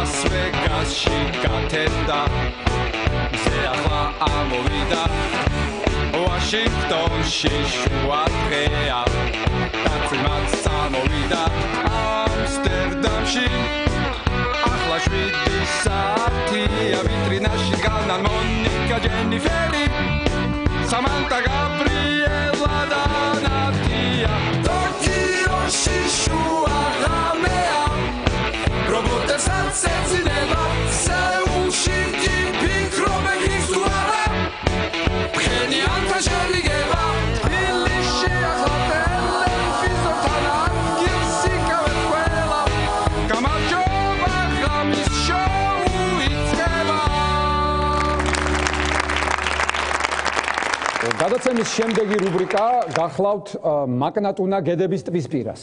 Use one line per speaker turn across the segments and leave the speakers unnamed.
ლას-ვეგასში გათენდა მზე ახლა ამოვიდა ვაშინგტონში შუა დღეა დაცემაც წამოვიდა ამსტერდამში ახლა 7 საათია ვიტრინაში დგანან მონიკა ჯენიფერი სამანტა გაბრიელა და ნატია ტოკიოში შუა ღამეა რობოტებსაც ეძინება სეულში კი ფიქრობენ ის თუ არა ფხენიანთა შევიგება თბილისში ახლა ტელევიზორთან ანგილსი გავეთ ყველა გამარჯობა ღამის შოუ იწყება
გადაცემის შემდეგი რუბრიკა გახლავთ მაკნატუნა გედების ტბის პირას.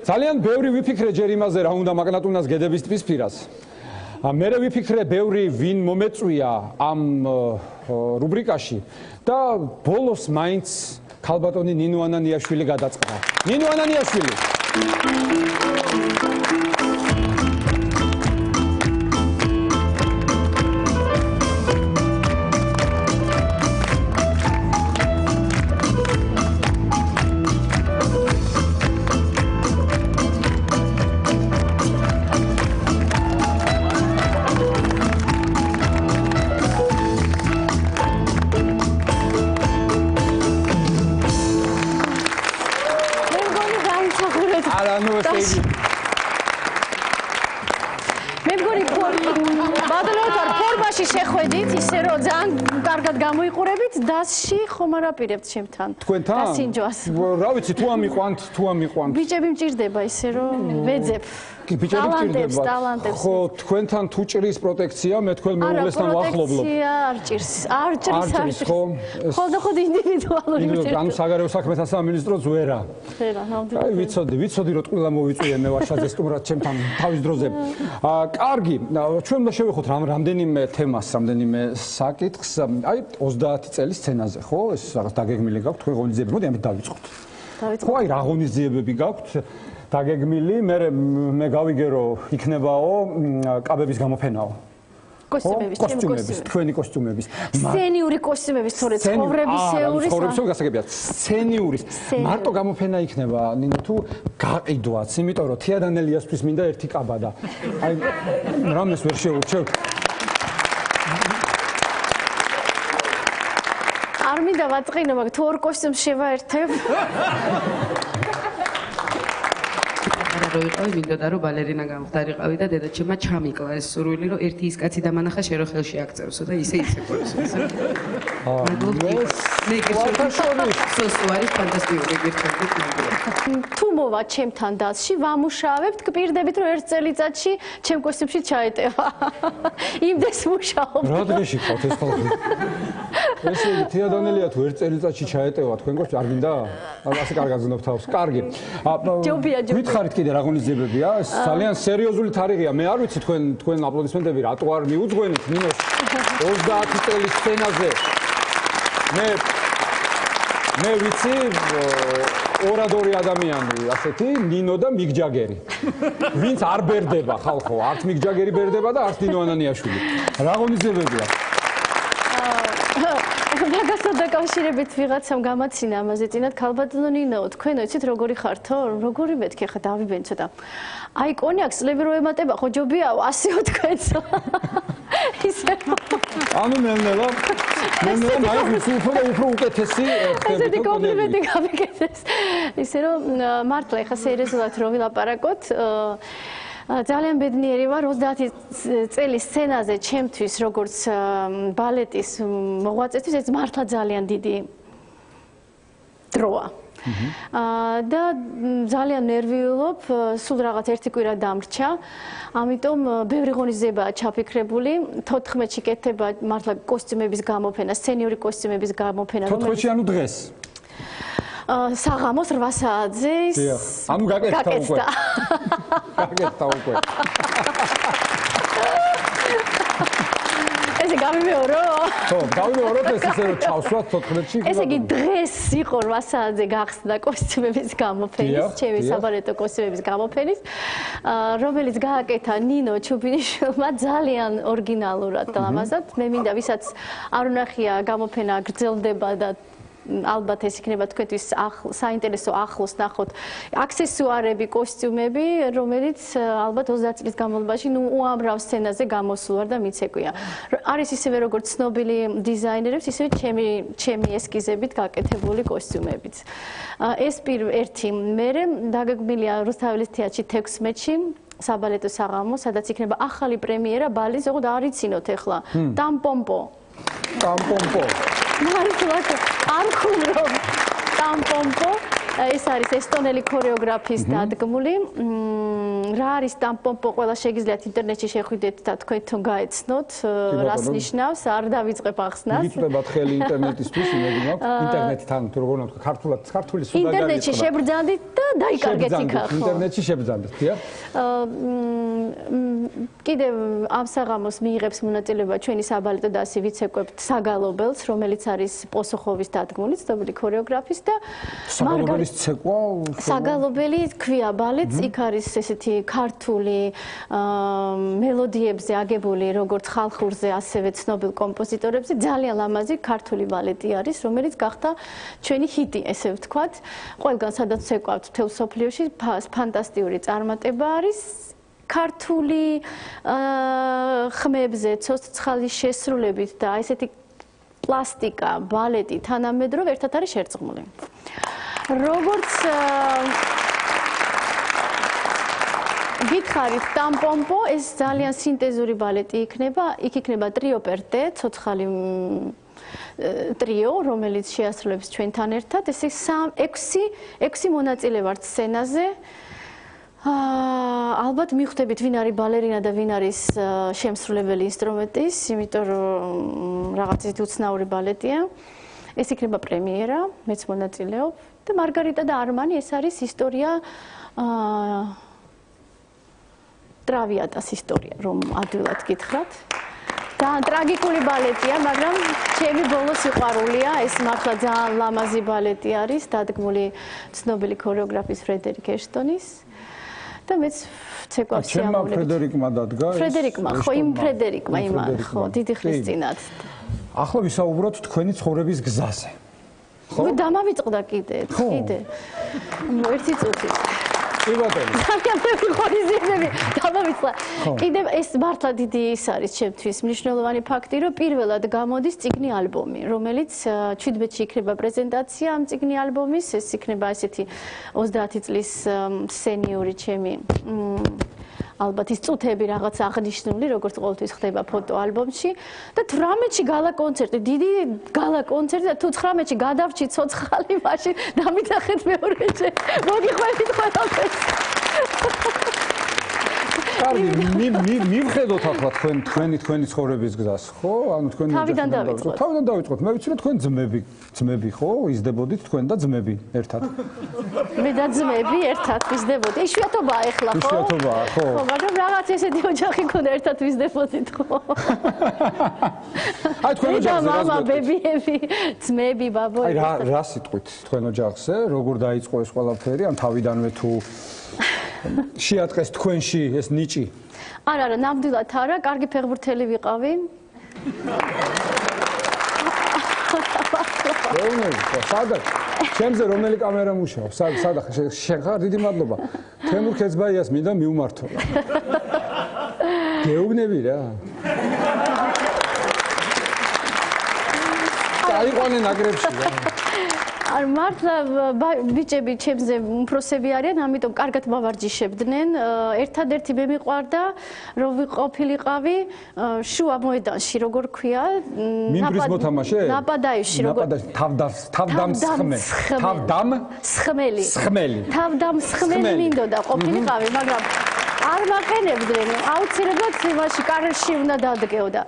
ძალიან ბევრი ვიფიქრე ჯერ იმაზე რა უნდა მაკნატუნას გედების ტბის პირას. მერე ვიფიქრე ბევრი ვინ მომეწვია ამ რუბრიკაში და ბოლოს მაინც ქალბატონი ნინო ანანიაშვილი გადაწყდა. ნინო ანანიაშვილი.
მე მგონი ბადალოთ არ ფორმაში შეხვედით ისე რომ ძალიან კარგად გამოიყურებით დასში ხომ არ აპირებთ ჩემთან
თქვენთან
დასინჯვას
რა ვიცი თუ ამიყვანთ
ბიჭები მჭირდება ისე რომ ვეძებ ტალანტებს
ხო თქვენთან თუ ჭრის პროტექცია მე თქვენ მეუღლესთან ვახლობლობ
არ ჭირს ხო ხოდახოდ ინდივიდუალური
ანუ საგარეო საქმეთა სამინისტროც ვერა აი ვიცოდი რომ ტყუილა მოვიწვიე მე ვაშაძე სტუმრად ჩემთან თავის დროზე კარგი ჩვენ უნდა შევეხოთ რამდენიმე თემას რამდენიმე საკითხს აი 30 წელის სცენაზე ხო ეს რაღაც დაგეგმილი გაქვთ თქვენ ღონისძიებები მოდი ამით დავიწყოთ ხო აი რა ღონისძიებები გაქვთ დაგეგმილი მე გავიგე რომ იქნებაო კაბების გამოფენაო კოსტიუმების თქვენი კოსტიუმების
სცენიური კოსტიუმების თორე ცხოვრებისეული
გასაგებია სცენიური მარტო გამოფენა იქნება ნინო თუ გაყიდვაც იმიტომ რომ თეადანელიასთვის მინდა ერთი კაბა და აი რამეს ვერ შეურჩევთ
არ მინდა ვაწყინო მაგრამ თუ ორ კოსტიუმს შევაერთებ
რო იყავი მინდოდა რომ ბალერინა გამხდარიყავი და დედაჩემმა ჩამიკლა ეს სურვილი რომ ერთი ის კაცი დამანახა შენ რო ხელში აქწევსო და ისე ყოლოს სოსუარი ფანტასტიკური გიხდები
თუ მოვა ჩემთან დასში ვამუშავებთ გპირდებით რომ ერთ წელიწადში ჩემ კოსტიუმში ჩაეტევა იმდეს მუშაობ
რა დღეში ყავთ ეს ხალხი ესე თეადანელია თუ ერთ წელიწადში ჩაეტევა თქვენ კოსტიუმში არ გინდა ასე კარგად გზნობ თავს კარგი
ჯობია
გითხარით კიდე რა ღონისძიებებია ეს ძალიან სერიოზული თარიღია მე არ ვიცი თქვენ აპლოდისმენტები რატო არ მიუძღვენით ნინოს 30 წელის სცენაზე მე ვიცი ორადორი ადამიანი ასეთი ნინო და მიგ ჯაგერი ვინც არ ბერდება ხალხო არც მიგ ჯაგერი ბერდება და არც ნინო ანანიაშვილი რა ღონისძიებებია
მაგასთან დაკავშირებით ვიღაცამ გამაცინა ამაზე წინათ ქალბატონო ნინო თქვენ ვიცით როგორი ხართო როგორი მეთქი ხა დავიბენ ცოტა აი კონიაკს ლები რო ემატება ხო ჯობია 100-ო თქვენს ისე
ანუ ნელ-ნელა მაინც უფრო უკეთესი
ესეთი კომპლიმენტი გამიგეთეს ისე რომ მართლა ეხა სერიოზულად რო ვილაპარაკოთ ძალიან ბედნიერი ვარ 30 წელის სცენაზე ჩემთვის როგორც ბალეტის მოღვაწეთვის ეს მართლა ძალიან დიდი დროა და ძალიან ნერვიულობ სულ რაღაც ერთი კვირა დამრჩა ამიტომ ბევრი ღონისძიებაა ჩაფიქრებული 14-ში კეთდება მართლა კოსტიუმების გამოფენა სცენიური კოსტიუმების გამოფენა
14-ში ანუ დღეს
საღამოს 8 საათზე
ანუ გაკეთდა უკვე
ესე გამიმეორო?
ხო, გავიმეოროთ ეს ისე რომ ჩავსვათ 14-ში.
ესე იგი დღეს იყო 8 საათზე გახსნა კოსტიუმების გამოფენის, ჩემი საბალეტო კოსტიუმების გამოფენის, რომელიც გააკეთა ნინო ჩუბინიშვილმა ძალიან ორიგინალურად და ლამაზად. მე მინდა ვისაც არ უნახია გამოფენა გრძელდება და ალბათ ეს იქნება თქვენთვის საინტერესო ახლოს ნახოთ აქსესუარები, კოსტიუმები, რომელიც ალბათ 30 წლის განმავლობაში უამრავ სცენაზე გამოსულა და მიცეკვია. არის ისევე როგორც ცნობილი დიზაინერებს, ისევე ჩემი ესკიზებით გაკეთებული კოსტიუმებიც. ეს ერთი მერე დაგეგმილია რუსთაველის თეატრში 16-ში საბალეტო საღამო, სადაც იქნება ახალი პრემიერა ბალის, როგორც არ იცინოთ ახლა. ტამპომპო. მართლაც არ ხუმრობ ტამპომპო ეს არის ესტონელი ქორეოგრაფის დადგმული რა არის ტამპომპო ყველა შეგიძლიათ ინტერნეტში შეხვიდეთ და თქვენ თვითონ გაეცნოთ რას ნიშნავს არ დავიწყებ ახსნას
მიწვევთ ხელი ინტერნეტისთვის იმედი მაქვს ინტერნეტთან თუ როგორ ვთქვა ქართული სულ დაგარიცხდა
ინტერნეტში შებრძანდით და დაიკარგეთ იქა ხო
ინტერნეტში შებრძანდით დიახ
კიდევ ამ საღამოს მიიღებს მონაწილეობა ჩვენი საბალეტო დასი ვიცეკვებთ საგალობელს რომელიც არის პოსოხოვის დადგმული ცნობილი ქორეოგრაფის და
საგალობელის ცეკვა
საგალობელი ქვია ბალეტს იქ არის ესეთი ქართული მელოდიებზე აგებული როგორც ხალხურზე ასევე ცნობილ კომპოზიტორებზე ძალიან ლამაზი ქართული ბალეტი არის რომელიც გახდა ჩვენი ჰიტი ესე ვთქვათ ყველგან სადაც ვცეკვავთ მთელ მსოფლიოში ფანტასტიკური წარმატება არის ქართული ხმებზე ცოცხალის შესრულებით და ესეთი პლასტიკა ბალეტი თანამედროვე ერთად არის შერწყმული როგორც გითხარით ტამპომპო ეს ძალიან სინთეზური ბალეტი იქნება იქ იქნება ტრიო პერ დე ცოცხალი ტრიო რომელიც შეასრულებს ჩვენთან ერთად ესე 6 მონაწილე ვართ სცენაზე ალბათ მიხვდებით ვინ არის ბალერინა და ვინ არის შემსრულებელი ინსტრუმენტის იმიტომ რომ რაღაც ისეთი უცნაური ბალეტია ეს იქნება პრემიერა მეც მონაწილეობ და მარგარიტა და არმანი ეს არის ისტორია ტრავიატას ისტორია რომ ადვილად გითხრათ და ტრაგიკული ბალეტია მაგრამ ჩემი ბოლო სიყვარულია ეს მართლა ძალიან ლამაზი ბალეტი არის დადგმული ცნობილი ქორეოგრაფის ფრედერიკ ეშტონის და მეც ცეკვავს
შეამოვნებით ფრედერიკმა დადგა
ფრედერიკმა ხო იმ ფრედერიკმა იმან ხო დიდი ხნის წინათ
ახლა ვისაუბროთ თქვენი ცხოვრების გზაზე
ხო დამავიწყდა კიდე ერთი წუთი
კი ბატონო
ძალიან ბევრი ხორიზიები დამავიწყდა კიდევ ეს მართლა დიდი ის არის ჩემთვის მნიშვნელოვანი ფაქტი რომ პირველად გამოდის წიგნი ალბომი რომელიც 17-ში იქნება პრეზენტაცია ამ წიგნი ალბომის ეს იქნება ესეთი 30 წლის სენიური ჩემი ალბათ ის წუთები რაღაც აღნიშნული როგორც ყოველთვის ხდება ფოტო ალბომში და 18-ში გალა კონცერტი დიდი გალა კონცერტი და თუ 19-ში გადავრჩი ცოცხალი მაშინ დამიტახეთ მეორეჯერ მოგიყვებით ყველაფერს
კარგი მივხედოთ ახლა თქვენი ცხოვრების გზას ხო ანუ თქვენი
თავიდან
დავიწყოთ მე ვიცი რომ თქვენ ძმები ხო იზრდებოდით თქვენ და ძმები ერთად
მე და ძმები ერთად ვიზრდებოდი იშვიათობაა ეხლა ხო
იშვიათობაა ხო
მაგრამ რაღაც ესეთი ოჯახი ქონდა ერთად ვიზრდებოდით ხო
აი თქვენ ოჯახზე
მამა ბებიები ძმები ბაბოები
აი რა სიტყვით თქვენ ოჯახზე როგორ დაიწყო ეს ყველაფერი ან თავიდანვე თუ შეატყეს თქვენში ეს ნიჭი?
არა, ნამდვილად არა, კარგი ფეხბურთელი ვიყავი.
სადაც? ჩემზე რომელი კამერა მუშაობს? სადაც? შენ ხარ? დიდი მადლობა. თემურ ქეცბაიას მინდა მიუმართო. გეუბნები რა. წაიყვანე ნაკრებში რა.
არ მართლა ბიჭები ჩემზე უმფროსები არიან, ამიტომ კარგად მავარჯიშებდნენ. ერთადერთი მე მიყვარდა, რომ ყოფილიყავი შუა მოედანში, როგორ ქვია, ნაპადაევში, როგორ თავდამსხმელი მინდოდა ყოფილიყავი, მაგრამ არ მაყენებდნენ, აუცილებლად იმაში კარში უნდა დადგეო და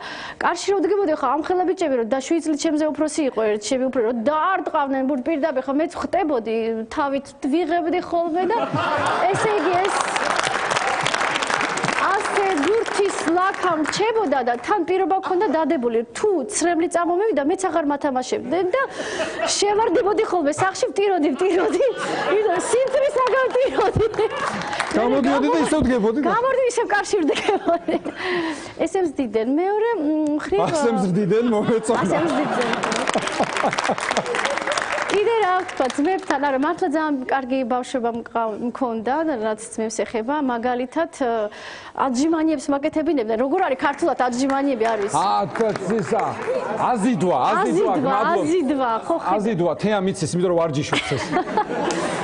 კარში რომ დგებოდი ხა ამ ხელა ბიჭები რომ დაშვიცლი ჩემზე უფროსი იყო ერთ ჩემი უფრო რომ დაარტყავდნენ პირდაპირ ხა მეც ხტებოდი თავით ვიღებდი ხოლმე და ესე იგი ეს ასე გურთის ლაქ ხან რჩებოდა და თან პირობა გქონდა დადებული. თუ ცრემლი წამომევიდა, მეც აღარ მათამაშებდნენ და შევარდებოდი ხოლმე სახში ვტიროდი. სინთრის აგარ ვტიროდი.
გამოდიოდი და ისევ დგებოდი და?
გამორდი ისევ კარში ვდგებოდი. ესე მზდიდნენ. მეორე მხრივ
ასე მზდიდნენ მომეწონა.
ასე მზდიდნენ. კიდე რა ვთქვა, ძმებთან, არა, მართლა ძალიან კარგი ბავშვობა მქონდა, რაც ძმებს ეხება, მაგალითად აჯიმანიებს მაკეთებინებდნენ. როგორ არის ქართულად აჯიმანიები არის?
თქვა ისა, აზიდვა,
ხო,
აზიდვა, თეა მიცის, იმიტომ რომ ვარჯიშობს ეს.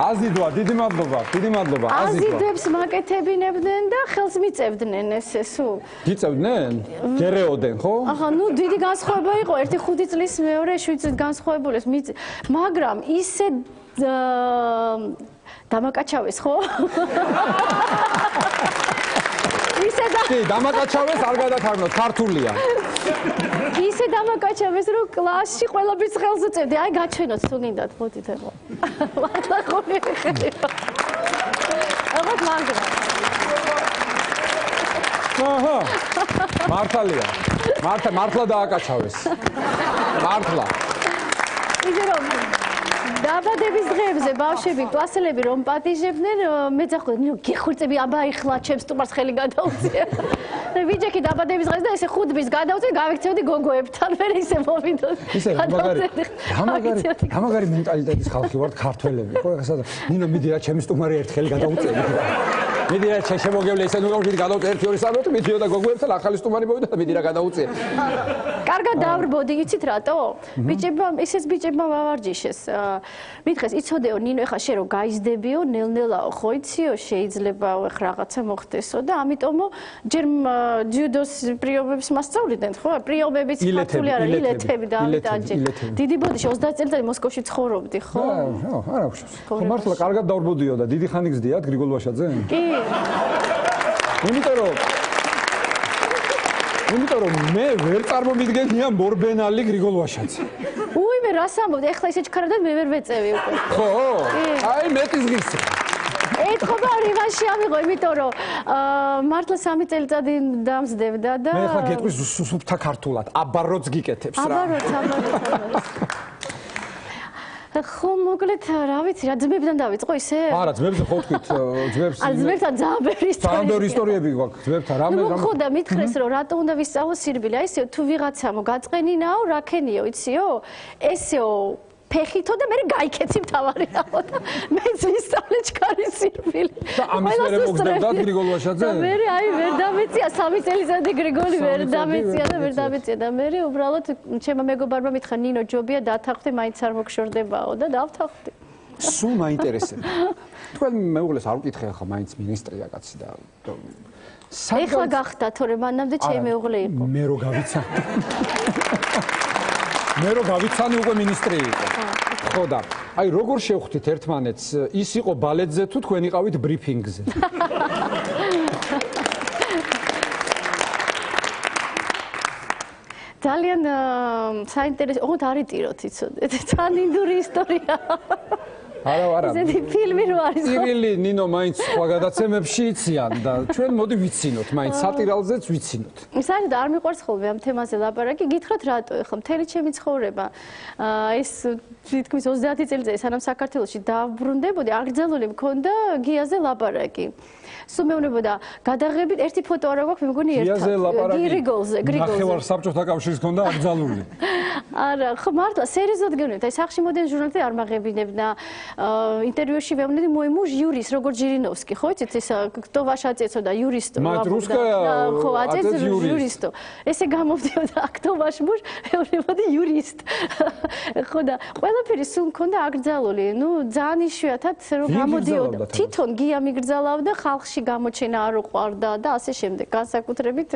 აზიდვა, დიდი მადლობა, აზიდვა.
აზიდვებს მაკეთებინებდნენ და ხელს მიწევდნენ ესე სულ.
გიწევდნენ? გერეოდენ, ხო?
ახლა, ნუ დიდი განსხვავება იყო, ერთი 5 წლის, მეორე 7 წლის განსხვავებული, მაგრამ ისე დამაკაჩავეს, ხო?
კი, დამაკაჩავეს, არ გადათარგმნოთ, ქართულია.
ისე დამაკაჩავეს, რომ კლასში ყველაფერს ხელს უწევდი. აი, გაჩვენოთ, თუ გინდათ, მოდით ეხლა. მართლა ხო მიხდება. ალბათ მაგრამ.
აჰა. მართალია. მართლა დააკაჩავეს. მართლა.
ისე რომ დაბადების დღეებზე ბავშვები, კლასელები რომ პატიჟებდნენ, მე ძახოდი, ნუ გეხურწები, აბა ეხლა ჩემს სტუმარს ხელი გადაუწია. ვიჯექი დაბადების დღეს და ესე ხუთბის გადავწე, გავიქცევდი გოგოებთან, მე ისე მოვიდოდი.
ისე გამაგარი მენტალიტეტის ხალხი ვართ ქართველები. ხო, ეხლა ნინო მიდი რა ჩემი სტუმარი ერთ ხელი გადაუწევი. მიდი რა შემოგევლე ესე ნუ გავშიდი გადავწე 1-2-3 მიდიოდა გოგოებთან ახალი სტუმარი მოვიდა და მიდი რა გადაუწე.
კარგად დავრბოდი, იცით რატო? ბიჭებმა, ისეც ბიჭებმა ვავარჯიშეს. მითხეს, იცოდეო, ნინო, ეხლა შენ რომ გაიზდებიო, ნელ-ნელაო, ხო იციო, შეიძლება ეხლა რაღაცა მოხდესო და ამიტომო ჯერ ჯუდოს პრიობებს მასწავლიდნენ, ხო? პრიობებიც ქართული არა, ილეთები და ამიტომ დიდი ბოდიში 30 წელიწადი მოსკოვში ცხოვრობდი, ხო?
არა უშავს. ხო, მართლა კარგად დავრბოდიო და დიდი ხანი გზდიათ გრიგოლ ვაშაძე?
კი.
იმიტომ რომ მე ვერ წარმომიდგენია მორბენალი გრიგოლ ვაშაძე.
უიმე, რას ამბობთ? ეხლა ისე ჩქარადან მე ვერ ვეწევი უკვე.
ხო? აი მეტის გისი.
ეთქობა რივანში ამიღო, იმიტომ რომ მართლა 3 წელიწადი დამზდებდა და
მე ახლა გეტყვის სუფთა ქართულად, აბაროც გიკეთებს რა.
აბაროც. ხო, მოკლედ, რა ვიცი, რა ძმებიდან დავიწყო ისე?
არა, ძმებზე ხო თქვით, ძმებს.
ძმებთან ძალიან ბევრი ისტორია.
ძალიან ბევრი ისტორიები გვაქვს ძმებთან, რამე.
ხო და მითხრეს რომ რატო უნდა ვისწავლო სირბილი? აი ესე თუ ვიღაცამო გაწყენინაო, რა ქენიო, იციო? ესეო ფეხითო და მე გაიქეცი მთავარიაო და მეც ვისწავლე ჩქარი სირბილი.
და ამის მერე მოგდებდათ გრიგოლ ვაშაძე?
და მე აი ვერ დამეწია 3 წელიწადი გრიგოლი ვერ დამეწია და ვერ დამეწია და მე უბრალოდ ჩემმა მეგობარმა მითხრა ნინო ჯობია დათანხმდე მაინც არ მოგშორდებაო და დავთანხმდი.
სულ მაინტერესებდა. თქვენ მეუღლეს არ ვკითხე ახლა მაინც მინისტრია კაცი და
ეხლა გახდა თორე მანამდე ჩემი მეუღლე იყო.
მე რო გავიცანი უკვე მინისტრი იყო. ხო და აი როგორ შევხვდით ერთმანეთს? ის იყო ბალეტზე თუ თქვენ იყავით ბრიფინგზე?
ძალიან საინტერესო, ოღონდ არ იტიროთ, იცოდეთ, ძალიან ინდური ისტორია.
არა.
ესეთი ფილმი რო არის.
ცირილი ნინო მაინც სხვა გადაცემებში იციან და ჩვენ მოდი ვიცინოთ, მაინც სატირალზეც ვიცინოთ.
საერთოდ არ მიყვარს ხოლმე ამ თემაზე ლაპარაკი, გითხრათ რატო? ეხლა მთელი ჩემი ცხოვრება ეს თითქმის 30 წელიწადი სანამ საქართველოში დავბრუნდებოდი, აკრძალული მქონდა გიაზე ლაპარაკი. სულ მეუბნებოდა გადაღებით ერთი ფოტო არა გვაქვს, მე მგონი ერთად. გრიგოლზე.
ნახევარ საბჭოთა კავშირის ქონდა აკრძალული.
არა, ხო მართლა სერიოზულად გეუბნებით, აი სახში მოდიან ჟურნალისტები არ მაღებინებდა. ინტერვიუში ვეუბნები мой муж юрист, როგორ ჯირინოვსკი, ხო იცით ეს кто ваш отец და юристо.
Мать русская,
ხო, отец
юрист.
юристо. ესე გამოვდიოდა кто ваш муж, მეუბნებოდი юрист. ხო და ყველაფერი სულ მქონდა აკრძალული. ნუ ძალიან იშვიათად რომ გამოდიოდა. თვითონ გია მიგრძალავდა, ხალხში გამოჩენა არ უყვარდა და ასე შემდეგ. განსაკუთრებით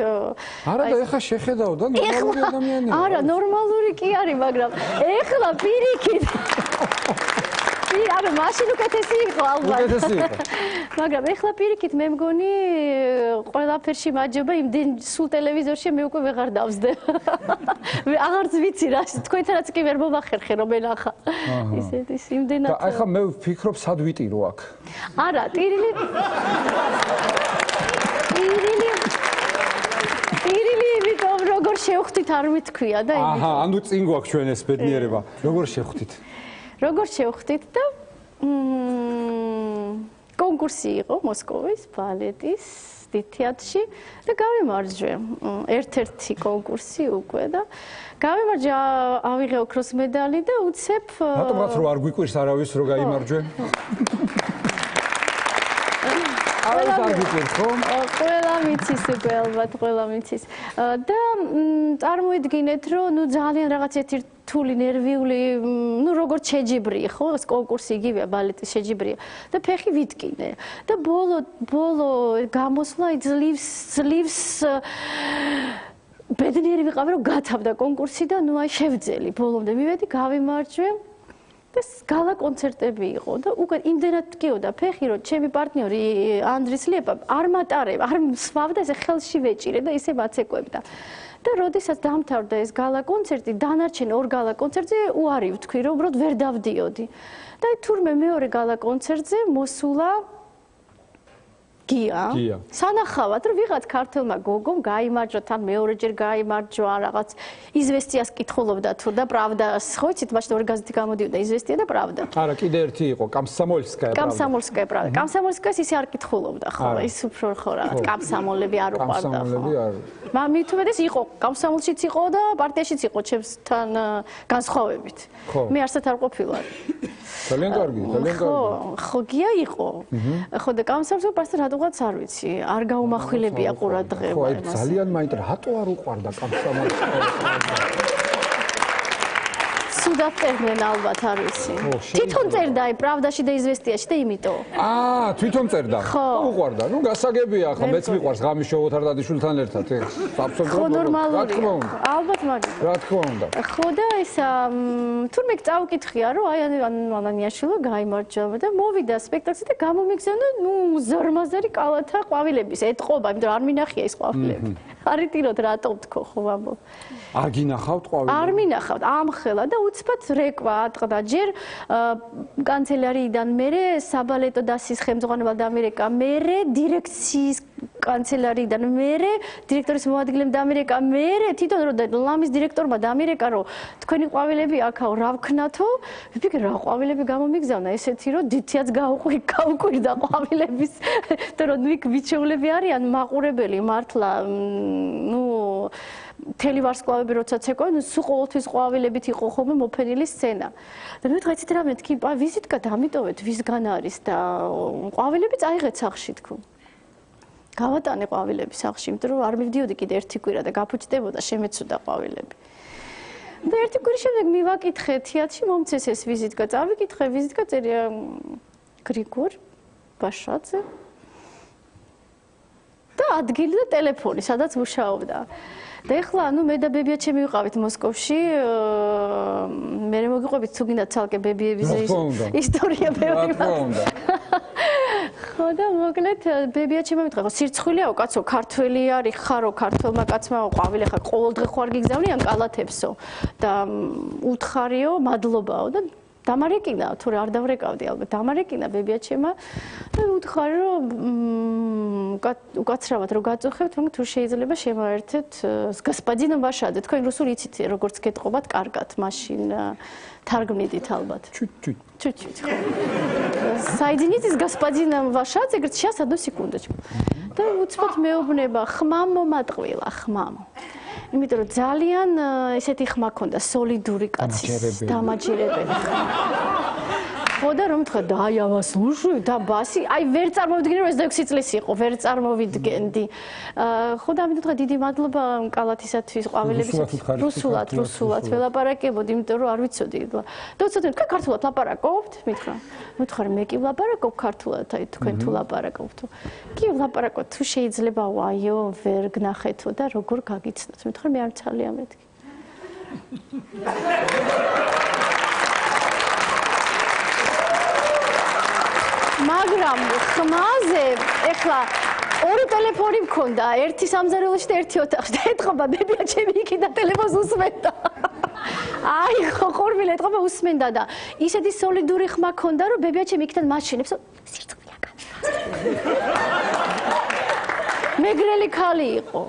არა და ეხა შეხედავ და ნორმალური ადამიანია.
არა, ნორმალური კი არის, მაგრამ ეხლა პირიქით არა, მაშინ უკეთესი იყო ალბათ.
უკეთესი იყო.
მაგრამ ეხლა პირიქით მე მგონი ყველაფერში მაჯობა იმდენ სულ ტელევიზორში მე უკვე ვეღარ დავსდე. აღარც ვიცი რა, თქვენთანაც კი ვერ მოვახერხე რომ ენახა. ისეთი იმდენად.
და ახლა მე ვფიქრობ სად ვიტირო აქ.
არა, ტირილი არ მithქვია და
აჰა, ანუ წინ გვაქვს ჩვენ ეს ბედნიერება. როგორ შევხვდით?
როგორ შევხვდით და კონკურსი იყო მოსკოვის ბალეტის დიდ თეატრში და გავიმარჯვე. ერთ-ერთი კონკურსი უკვე და გავიმარჯვე, ავიღე ოქროს მედალი და უცებ
რატომაც რო არ გვიკვირს არავის რო გაიმარჯვე?
ყველა მიცის უკვე ალბათ, ყველა მიცის. და წარმოიდგინეთ, რომ ნუ ძალიან რაღაც ერთი რთული, ნერვიული, ნუ როგორც შეჯიბრია, ხო, ეს კონკურსი იგივეა, ბალეტის შეჯიბრია და ფეხი ვიტკინე. და ბოლო გამოსვლა ძლივს ბედნიერი ვიყავი, რომ გათავდა კონკურსი და ნუ აი შევძელი, ბოლომდე მივედი, გავიმარჯვე. და გალა კონცერტები იყო და უკვე იმდენად ტკიოდა ფეხი, რომ ჩემი პარტნიორი ანდრის ლიეპა არ მატარება, არ მსვავდა, ესე ხელში ვეჭირე და ისე მაცეკვებდა. და როდესაც დამთავრდა ეს გალა კონცერტი, დანარჩენ ორ გალა კონცერტზე უარი ვთქვი, რომ უბრალოდ ვერ დავდიოდი. და თურმე მეორე გალა კონცერტზე მოსულა გია. სანახავად, რომ ვიღაც ქართველმა გოგომ გაიმარჯვა, თან მეორეჯერ გაიმარჯვა, რაღაც იზვესტიას კითხულობდა თუ და პრავდას, ხო იცით, მაშინ ორი გაზეთი გამოდიოდა, იზვესტია და პრავდა.
არა, კიდე ერთი იყო, კომსომოლსკაია პრავდა.
კომსომოლსკაია პრავდა. კომსომოლსკაიას ისე არ კითხულობდა, ხო, ის უფრო ხო რაღაც კომსომოლები არ უყვარდა, ხო.
კომსომოლები არ.
მით უმეტეს იყო, კომსომოლშიც იყო და პარტიაშიც იყო ჩემთან განსხვავებით. მე არსად არ ყოფილვარ.
ძალიან კარგი, ძალიან კარგი.
ხო, გია იყო. ხო და კომსომოლს პასტ რატოღაც არ ვიცი, არ გაუმახვილებია ყურადღება.
ხო, აი ძალიან მაინტერესებს, რატო არ უყვარდა კომსომოლს?
სუდად წერდნენ ალბათ არ ვიცი. თვითონ წერდა აი პრავდაში და იზვესტიაში და იმიტომ.
თვითონ წერდა. უყვარდა. ნუ გასაგებია ხო, მეც მიყვარს ღამის შოუთ არტადიშვილთან ერთად.
ხო, ნორმალურია. ალბათ მაგით.
რა თქმა უნდა.
ხო და ისა თურმე წავკითხია, რომ აი ანანიაშვილო გაიმარჯვა და მოვიდა სპექტაკლზე და გამომიგზავნა, ნუ ზარმაზარი კალათა ყვავილების ეტყობა, იმიტომ რომ არ მინახია ის ყვავილები. არიტიროთ რატო ვთქო ხო ვამბობ.
არ გინახავთ ყვავილები? არ
მინახავთ, ამხელა და უცბად რეკვა ატყდა ჯერ კანცელერიიდან მერე საბალეტო დასის ხელმძღვანელმა დამირეკა, მერე დირექციის კანცელერიიდან მერე დირექტორის მოადგილემ დამირეკა, მერე თვითონ რო ლამის დირექტორმა დამირეკა, რომ თქვენი ყვავილები აქაო რა ვქნათო, ვიფიქრე რა ყვავილები გამომიგზავნა, ესეთი რომ დიდთიაც გაუკვირდა ყვავილების, და რომ იქ ვიჩეულები არიან მაყურებელი მართლა, ნუ მთელი ვარსკვლავები როცა ცეკვავენ, სულ ყოველთვის ყვავილებით იყო ხოლმე მოფენილი სცენა. და მე ვთქვა, იცით რა მეთქი, ვიზიტკა დამიტოვეთ, ვისგან არის და ყვავილები წაიღეთ სახლში თქო. გავატანე ყვავილები სახლში, იმიტომ რომ არ მივდიოდი კიდე ერთი კვირა და გაფუჭდებოდა, შემეცოდა ყვავილები. და ერთი კვირის შემდეგ მივაკითხე თეატრში, მომცეს ეს ვიზიტკა, წავიკითხე, ვიზიტკა წერია გრიგორ ბაშაძე. და ადგილი და ტელეფონი, სადაც მუშაობდა. და ეხლა ანუ მე და ბებია ჩემი ვიყავით მოსკოვში, მე მოგიყვებით თუ გინდა ცალკე ბებიების ისტორია ბევრი მაქვს. ხო და მოკლედ ბებია ჩემმა მითხრა, ხო სირცხვილია კაცო, ქართველი არის ხარო, ქართველმა კაცმა ყვავილი ხარ, ყოველდღე ხარ გიგზავნიან კალათებსო და უთხარიო, მადლობაო და დამარეკინა, თორე არ დავრეკავდი ალბათ, დამარეკინა ბებია ჩემმა და უთხარი რომ უკაცრავად რო გაწუხებთ, მაგრამ თუ შეიძლება შემოერთეთ გასპადინო ბაშაძე, თქვენ რუსული იცით როგორც გეტყობათ კარგად, მაშინ თარგმნიდით ალბათ. Чуть-чуть. Соедините с господином Вашадзе, говорит, сейчас одну секундочку. და უცბად მეუბნება, ხმამ მომატყვილა, ხმამ. იმიტომ რომ ძალიან ესეთი ხმა ქონდა, სოლიდური კაცის, დამაჯერებელი. ხო და რომ თქვა, დაიავა слушаю, და ბასი, აი ვერ წარმოვიდგინე რომ ეს 6 წლის იყო, ვერ წარმოვიდგენდი. ხო და ამიტომ თქვა, დიდი მადლობა კალათისათვის, ყვავილებისათვის. რუსულად ველაპარაკებოდი, იმიტომ რომ არ ვიცოდი. და უცბად თქვა, ქართულად ლაპარაკობთ? მითხრა. მითხარ, მე კი ვლაპარაკობ ქართულად, აი თქვენ თუ ლაპარაკობთ. კი ვლაპარაკობ, თუ შეიძლება ვაიო, ვერ გნახეთო და როგორ გაგიცნოთ. მითხარ, მე არ ძალიან მეთქი. მაგრამ ხმაზე ეხლა ორი ტელეფონი მქონდა, ერთი სამზარეულოში და ერთი ოთახში და ეთყობა ბებია ჩემი იქიდან ტელეფონს უსმენდა. აი ხო ხორმილი ეთყობა უსმენდა და ისეთი სოლიდური ხმა ქონდა რომ ბებია ჩემი იქიდან მაშინებს სირცხვია გამივა. მეგრელი ქალი იყო.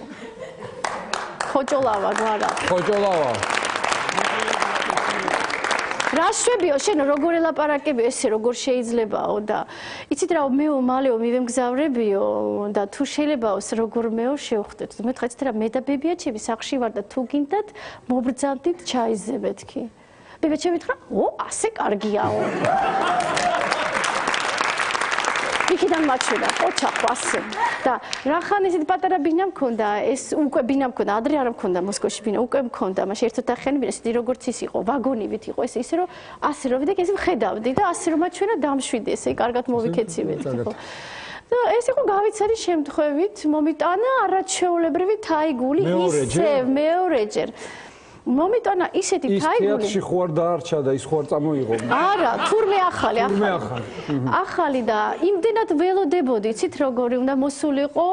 ხოჭოლავა გვარა.
ხოჭოლავა.
რა შვებიო შენ როგორ ელაპარაკებიო ესე როგორ შეიძლებაო და იცით რა მეო მალეო მივემგზავრებიო და თუ შეიძლებაო როგორ მეო შევხვდეთ მე თქვა იცით რა მე და ბებიაჩები სახლში ვარ და თუ გინდათ მობრძანდით ჩაიზე მეთქი ბებიაჩები თქვა ო ასე კარგიაო იქიდან მაჩვენა ოჩახო ასე და რახან ესეთი პატარა ბინა მქონდა ეს უკვე ბინა მქონდა ადრე არ მქონდა მოსკოვში ბინა უკვე მქონდა მაშინ ერთოთახიანი ბინა ესეთი როგორც ის იყო ვაგონივით იყო ეს ისე რომ ასე რომ ვიდექ ესე ვხედავდი და ასე რომ მაჩვენა დამშვიდი ესე კარგად მოვიქეცივეთ ხო და ეს იყო გავიცანი შემთხვევით მომიტანა არაჩვეულებრივი თაიგული ისე მეორეჯერ მომიტანა ისეთი თაიგული
ის თეატრში ხوار დაარჩა და ის ხوار წამოიღო
არა თურმე ახალი და იმდენად ველოდებოდი იცით როგორი უნდა მოსულიყო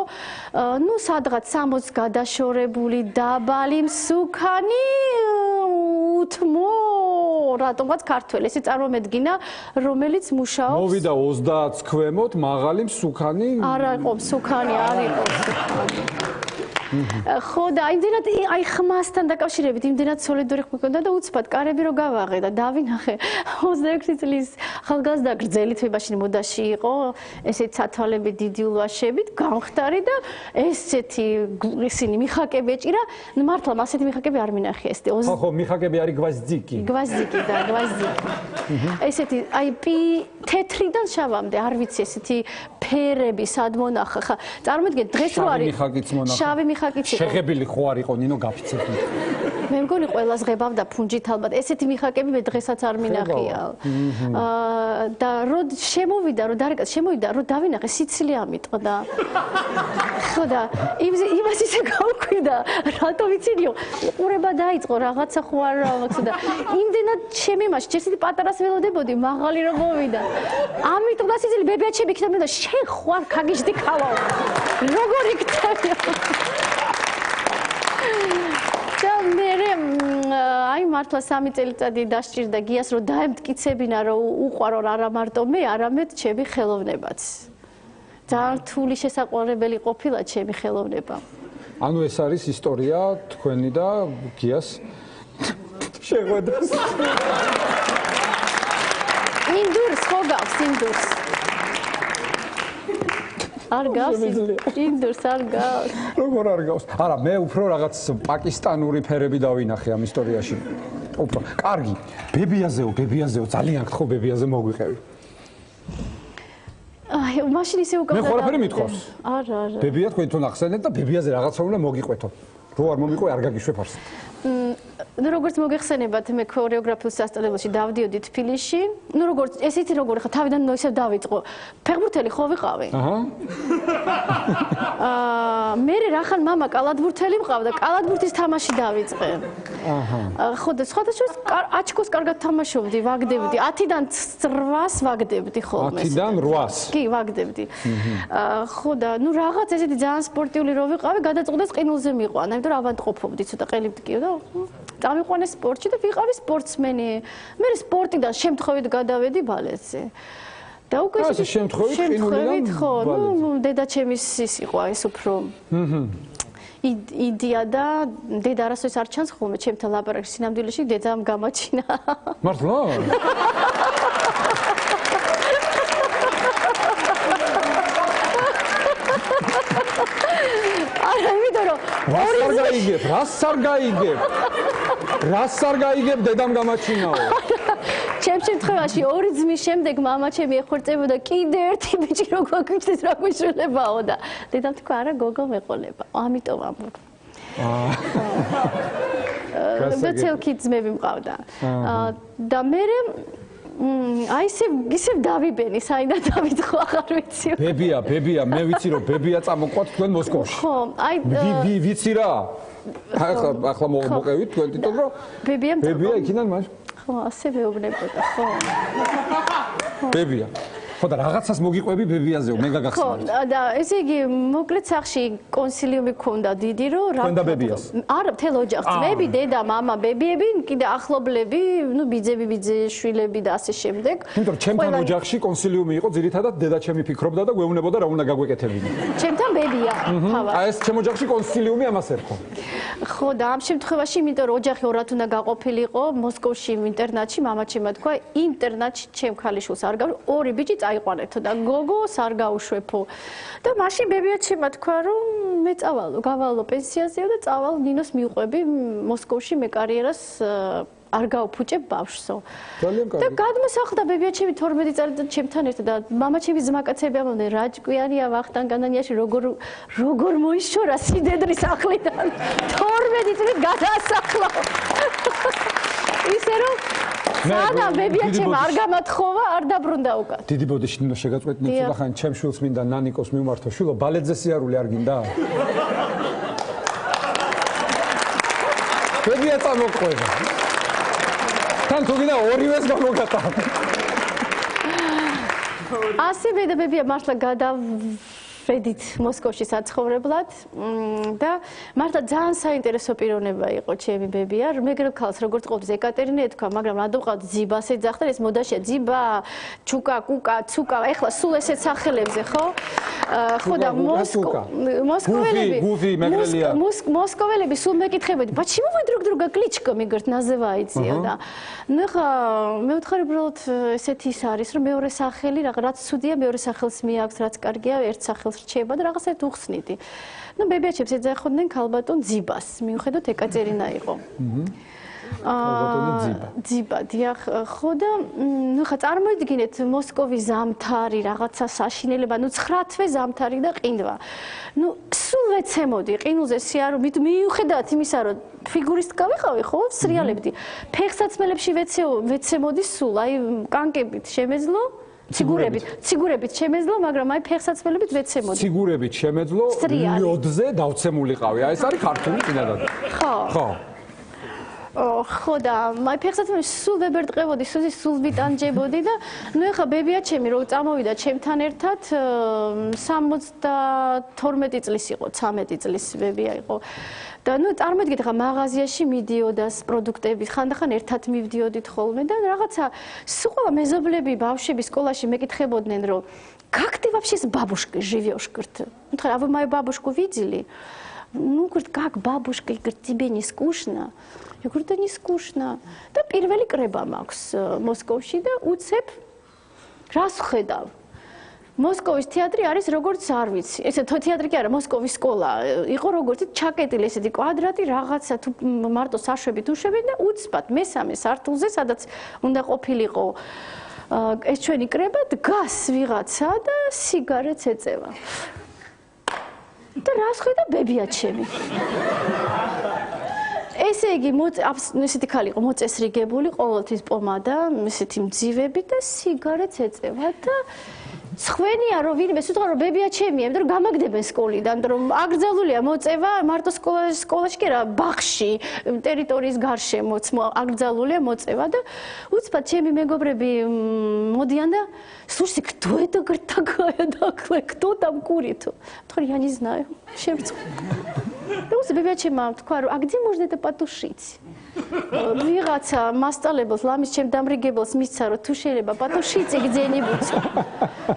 ნუ სადღაც 60 გადაშორებული დაბალი მსუქანი უთმო რატომღაც ქართველი ესე წარმომედგინა რომელიც მუშაობს
მოვიდა 30 ქვემოთ მაღალი მსუქანი
არა იყო მსუქანი არ იყო ხო და იმდენად აი ხმასთან დაკავშირებით იმდენად სოლიდური ხმა მქონდა და უცბად კარები რო გავაღე და დავინახე 26 წლის ახალგაზრდა გრძელი თვებაში მოდაში იყო ესეც სათვალები დიდი ულვაშებით გამხდარი და ესეთი ისინი მიხაკები ეჭირა ნუ მართლა მასეთი მიხაკები არ მინახე ეს
ხო მიხაკები არის გვაზდიკი
ესეთი აი თეთრიდან შავამდე არ ვიცი ესეთი ფერები სად მონახა ხა წარმოიდგინე დღეს რო არის შავი მიხაკიც იყო
შეღებილი ხო არ იყო ნინო გაფიცები
მე მგონი ყველას ღებავდა ფუნჯით ალბათ ესეთი მიხაკები მე დღესაც არ მინახია და რო შემოვიდა რო დარეკა შემოვიდა რო დავინახე სიცილი ამიტყდა ხო და იმას ისე გავქვიდა რატო ვიცინიო ყურება დაიწყო რაღაცა ხო არ მაქვს და იმდენად შემიმაში ესეთი პატარას ველოდებოდი მაღალი რომ მოვიდა ამიტყდა სიცილი ბებიაჩები იქნება და შენ ხوار ქაგიჟდი ქალაო როგორი გწევია და მე აი მართლა 3 წელიწადი დასჭირდა გიას რომ დაემტკიცებინა რომ უყვარო არა მარტო მე არამედ ჩემი ხელოვნებაც ძალიან რთული შესაყვარებელი ყოფილა ჩემი ხელოვნება
ანუ ეს არის ისტორია თქვენი და გიას შეხვედრას
ინდურს ხო გავს ინდურს არ გავს ინდურს არ გავს
როგორ არ გავს არა მე უფრო რაღაც პაკისტანური ფერები დავინახე ამ ისტორიაში უფრო კარგი ბებიაზეო ძალიან გთხოვ ბებიაზე მოგვიყევი
აი მაშინ ისე უკავდა
მე ყველაფერი მithავს
არა
ბებია თქვენ თვითონ ახსენეთ და ბებიაზე რაღაცა უნდა მოგიყვეთო რო არ მომიყვე არ გაგიშვებ არს
ну როგორც მოგეხსენებათ მე ქორეოგრაფიულ სასწავლებელში დავდიოდი თბილისში ну როგორც ესეთი როგორ ხა თავიდან ისევ დავიწყო ფეხბურთელი ხო ვიყავი მე რახან მამა კალათბურთელი მყავდა კალათბურთის თამაში დავიწყე ხო და სხვადასხვა აჩქოს კარგად თამაშობდი ვაგდებდი 10-დან 8-ს ვაგდებდი ხოლმე
10-დან 8-ს
კი ვაგდებდი ხო და ну რაღაც ესეთი ძალიან სპორტიული რო ვიყავი გადაწყვეტეს ყინულზე მიყვანა იმიტომ რომ ავადმყოფობდი ცოტა ყელიბდკიო და წამიყვანე სპორტში და ვიყავი სპორტსმენი. მე სპორტიდან შემთხვევით გადავედი ბალეტზე. და უკვე
ეს შემთხვევით
ხო, ნუ დედაჩემის ის იყო ეს უფრო იდეა და დედა არასოდეს არ ჩანს ხოლმე ჩემთან ლაპარაკში სინამდვილეში დედამ გამაჩინა.
მართლა?
არა, იმიტომ რომ რას არ გაიგებ დედამ გამაჩინაო. ჩემ შემთხვევაში ორი ძმის შემდეგ მამა ჩემი ეხორწებოდა კიდე ერთი ბიჭი რო გვაგვიჩნდეს რა გვიშველებაო და დედამ თქვა არა გოგო მეყოლება. ამიტომ ამბობ. და ძმები მყავდა. და მე აი ისე დავიბენი, საიდან დავიწყო აღარ ვიცი.
ბებია, მე ვიცი რომ ბებია წამოყვათ თქვენ მოსკოვში.
ხო, აი
ვიცი რა. ახლა მოყევით თქვენ თვითონ რომ ბებია იქიდან მაშ.
ხო, ასე მეუბნებოდა, ხო.
ბებია. ხო და რაღაცას მოგიყვები ბებიაზეო, მე გაგახსენე.
ხო, და ესე იგი მოკლედ სახში კონსილიუმი ქონდა დიდი, რომ რა
თქვენ და ბებიას.
არა, მთელ ოჯახს, ძმები, დედა, მამა, ბებიები, კიდე ახლობლები, ნუ ბიძები და ასე შემდეგ.
იმიტომ რომ ჩემთან ოჯახში კონსილიუმი იყო, ძირითადად დედაჩემი ფიქრობდა და გვეუბნებოდა რა უნდა გაგვეკეთებინა.
ჩემთან ბებია, თავად.
აი ეს ჩემ ოჯახში კონსილიუმი ამას ერქვა.
ხო და ამ შემთხვევაში იმიტომ რომ ოჯახი ორად უნდა გაყოფილიყო მოსკოვში ინტერნატში მამაჩემმა თქვა ინტერნატში ჩემ ქალიშვილს არ გავ ორი ბიჭი წაიყვანეთო და გოგოს არ გაუშვეფო და მაშინ ბებიაჩემმა თქვა რომ მე გავალო პენსიაზეო და წავალ ნინოს მივყვები მოსკოვში მე კარიერას არ გავფუჭებ ბავშვსო. და გადმოსახლდა ბებიაჩემი 12 წელი და ჩემთან ერთად და მამაჩემი ძმაკაცები ამბობდნენ რა ჭკვიანია ვახტანგ განანიაში როგორ მოიშორა სიდედრის ახლიდან 12 წელი გადაასახლა. ისე რომ სადა ბებიაჩემ არ გამათხოვა არ დაბრუნდა უკან.
დიდი ბოდიში ნინო შეგაწყვეტნი ცოტა ხანი ჩემ შვილს მინდა ნანიკოს მიმართო შვილო ბალეტზე სიარული არ გინდა? ბებია წამოყვება. თან თუ გინდა ორივეს გამოგატა.
ასე ბებია მართლა გადავედით მოსკოვში საცხოვრებლად და მართლა ძალიან საინტერესო პიროვნება იყო ჩემი ბებია. მეგრელ ქალს როგორც ყოველთვის ეკატერინე ეთქვა, მაგრამ რა დავყავთ ძიბას ეძახდა, ეს მოდაშია ძიბა, ჩუკა, კუკა, ცუკა, ეხლა სულ ესეთ სახელებზე, ხო? ხო და მოსკოველები სულ მეკითხებოდი, почему вы друг друга кличками, говорит, называете, да. ну ხა მე ვთხარი უბრალოდ ესეთი ის არის, რომ მეორე სახელი რაც ცუდია, მეორე სახელს მიაქვს, რაც კარგია, ერთ სახელს რჩება და რაღაცა უხსნიდი. ну ბებიაჩემს ეძახოდნენ ქალბატონ ძიბას, მიუხედავად ეკატერინა იყო. ძიბა, დიახ, ხო და ну ხა წარმოიდგინეთ მოსკოვის ზამთარი, რაღაცა საშინელება, ну 9 თვე ზამთარი და ყინვა. ну სულ ვეცემოდი ყინულზე სიარო, მიუხედავად იმისა, რომ ფიგურისტკა ვიყავი, ხო, სრიალებდი. ფეხსაცმელებში ვეცემოდი სულ, აი კანკებით შემეძლო ციგურებით შემეძლო, მაგრამ აი ფეხსაცმელებით ვეცემოდი. ციგურებით
შემეძლო, ლიოდზე დავცემულიყავი. აი ეს არის ქართული წინადადება. ხო.
ხო და აი ფეხსაცმელში სულ ვებერტყებოდი, სულ ვიტანჯებოდი და ну ეხა ბებიაჩემი რო წამოვიდა ჩემთან ერთად 72 წლის იყო, 13 წლის ბებია იყო. და ну წარმოიდგინეთ ხა მაღაზიაში მიდიოდა პროდუქტები, ხანდახან ერთად მივდიოდით ხოლმე და რაღაცა სულ მეზობლები ბავშვები сколაში მეკითხებოდნენ რომ как ты вообще с бабушкой живешь, говорит. ну а вы мою бабушку видели? ну говорит, как бабушка, говорит, тебе не скучно? я говорю, да не скучно. და პირველი კრება მაქვს მოსკოვში და უცებ რას ვხედავ? მოსკოვის თეატრი არის როგორც არ ვიცი. ესე თეატრი კი არა, მოსკოვის სკოლა იყო როგორც ჩაკეტილი ესეთი კვადრატი რაღაცა თუ მარტო საშვებით უშვებით და უცბად მესამე სართულზე სადაც უნდა ყოფილიყო ეს ჩვენი კრება დგას ვიღაცა და სიგარეტს ეწევა. და რას ხედა ბებიაჩემი? ესე იგი ესეთი ხალი იყო მოწესრიგებული, ყოველთვის პომადა, ესეთი მძივები და სიგარეტს ეწევა და სხვენია რომ ვინმე სიტყვა რომ ბებიაჩემია, იმიტომ რომ გამაგდებენ სკოლიდან, რომ აკრძალულია მოწევა მარტო სკოლაში კი არა, ბაღში, ტერიტორიის გარშემოც აკრძალულია მოწევა და უცბად ჩემი მეგობრები მოდიან და слушайте, кто это, говорит, такая, кто там курит? я не знаю. და უცებ ბებიაჩემმა თქვა რომ აგ где можно это потушить? ვიღაცა მასწავლებელს, ლამის ჩემ დამრიგებელს მისცა რომ თუ შეიძლება პატუშიცი где-нибудь.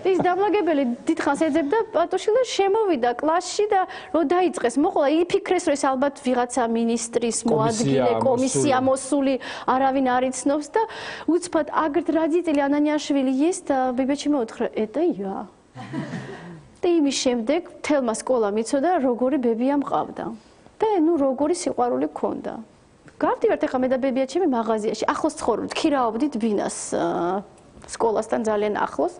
ის დამლაგებელი დიდხანს ეძებდა პატუში და შემოვიდა კლასში და რო დაიწყეს მოყოლა იფიქრეს რომ ეს ალბათ ვიღაცა მინისტრის მოადგილე კომისია მოსული არავინ არ იცნობს და უცბად აგრეთ რადიტელი ანანიაშვილი есть და ბებიაჩემმა უთხრა это я. და იმის შემდეგ თელმა სკოლა მიცოდა როგორი ბებია მყავდა და ნუ როგორი სიყვარული ქონდა. გავდივართ ახლა მე და ბებიაჩემი მაღაზიაში, ახლოს ცხოვრობთ, ქირაობდით ბინას სკოლასთან ძალიან ახლოს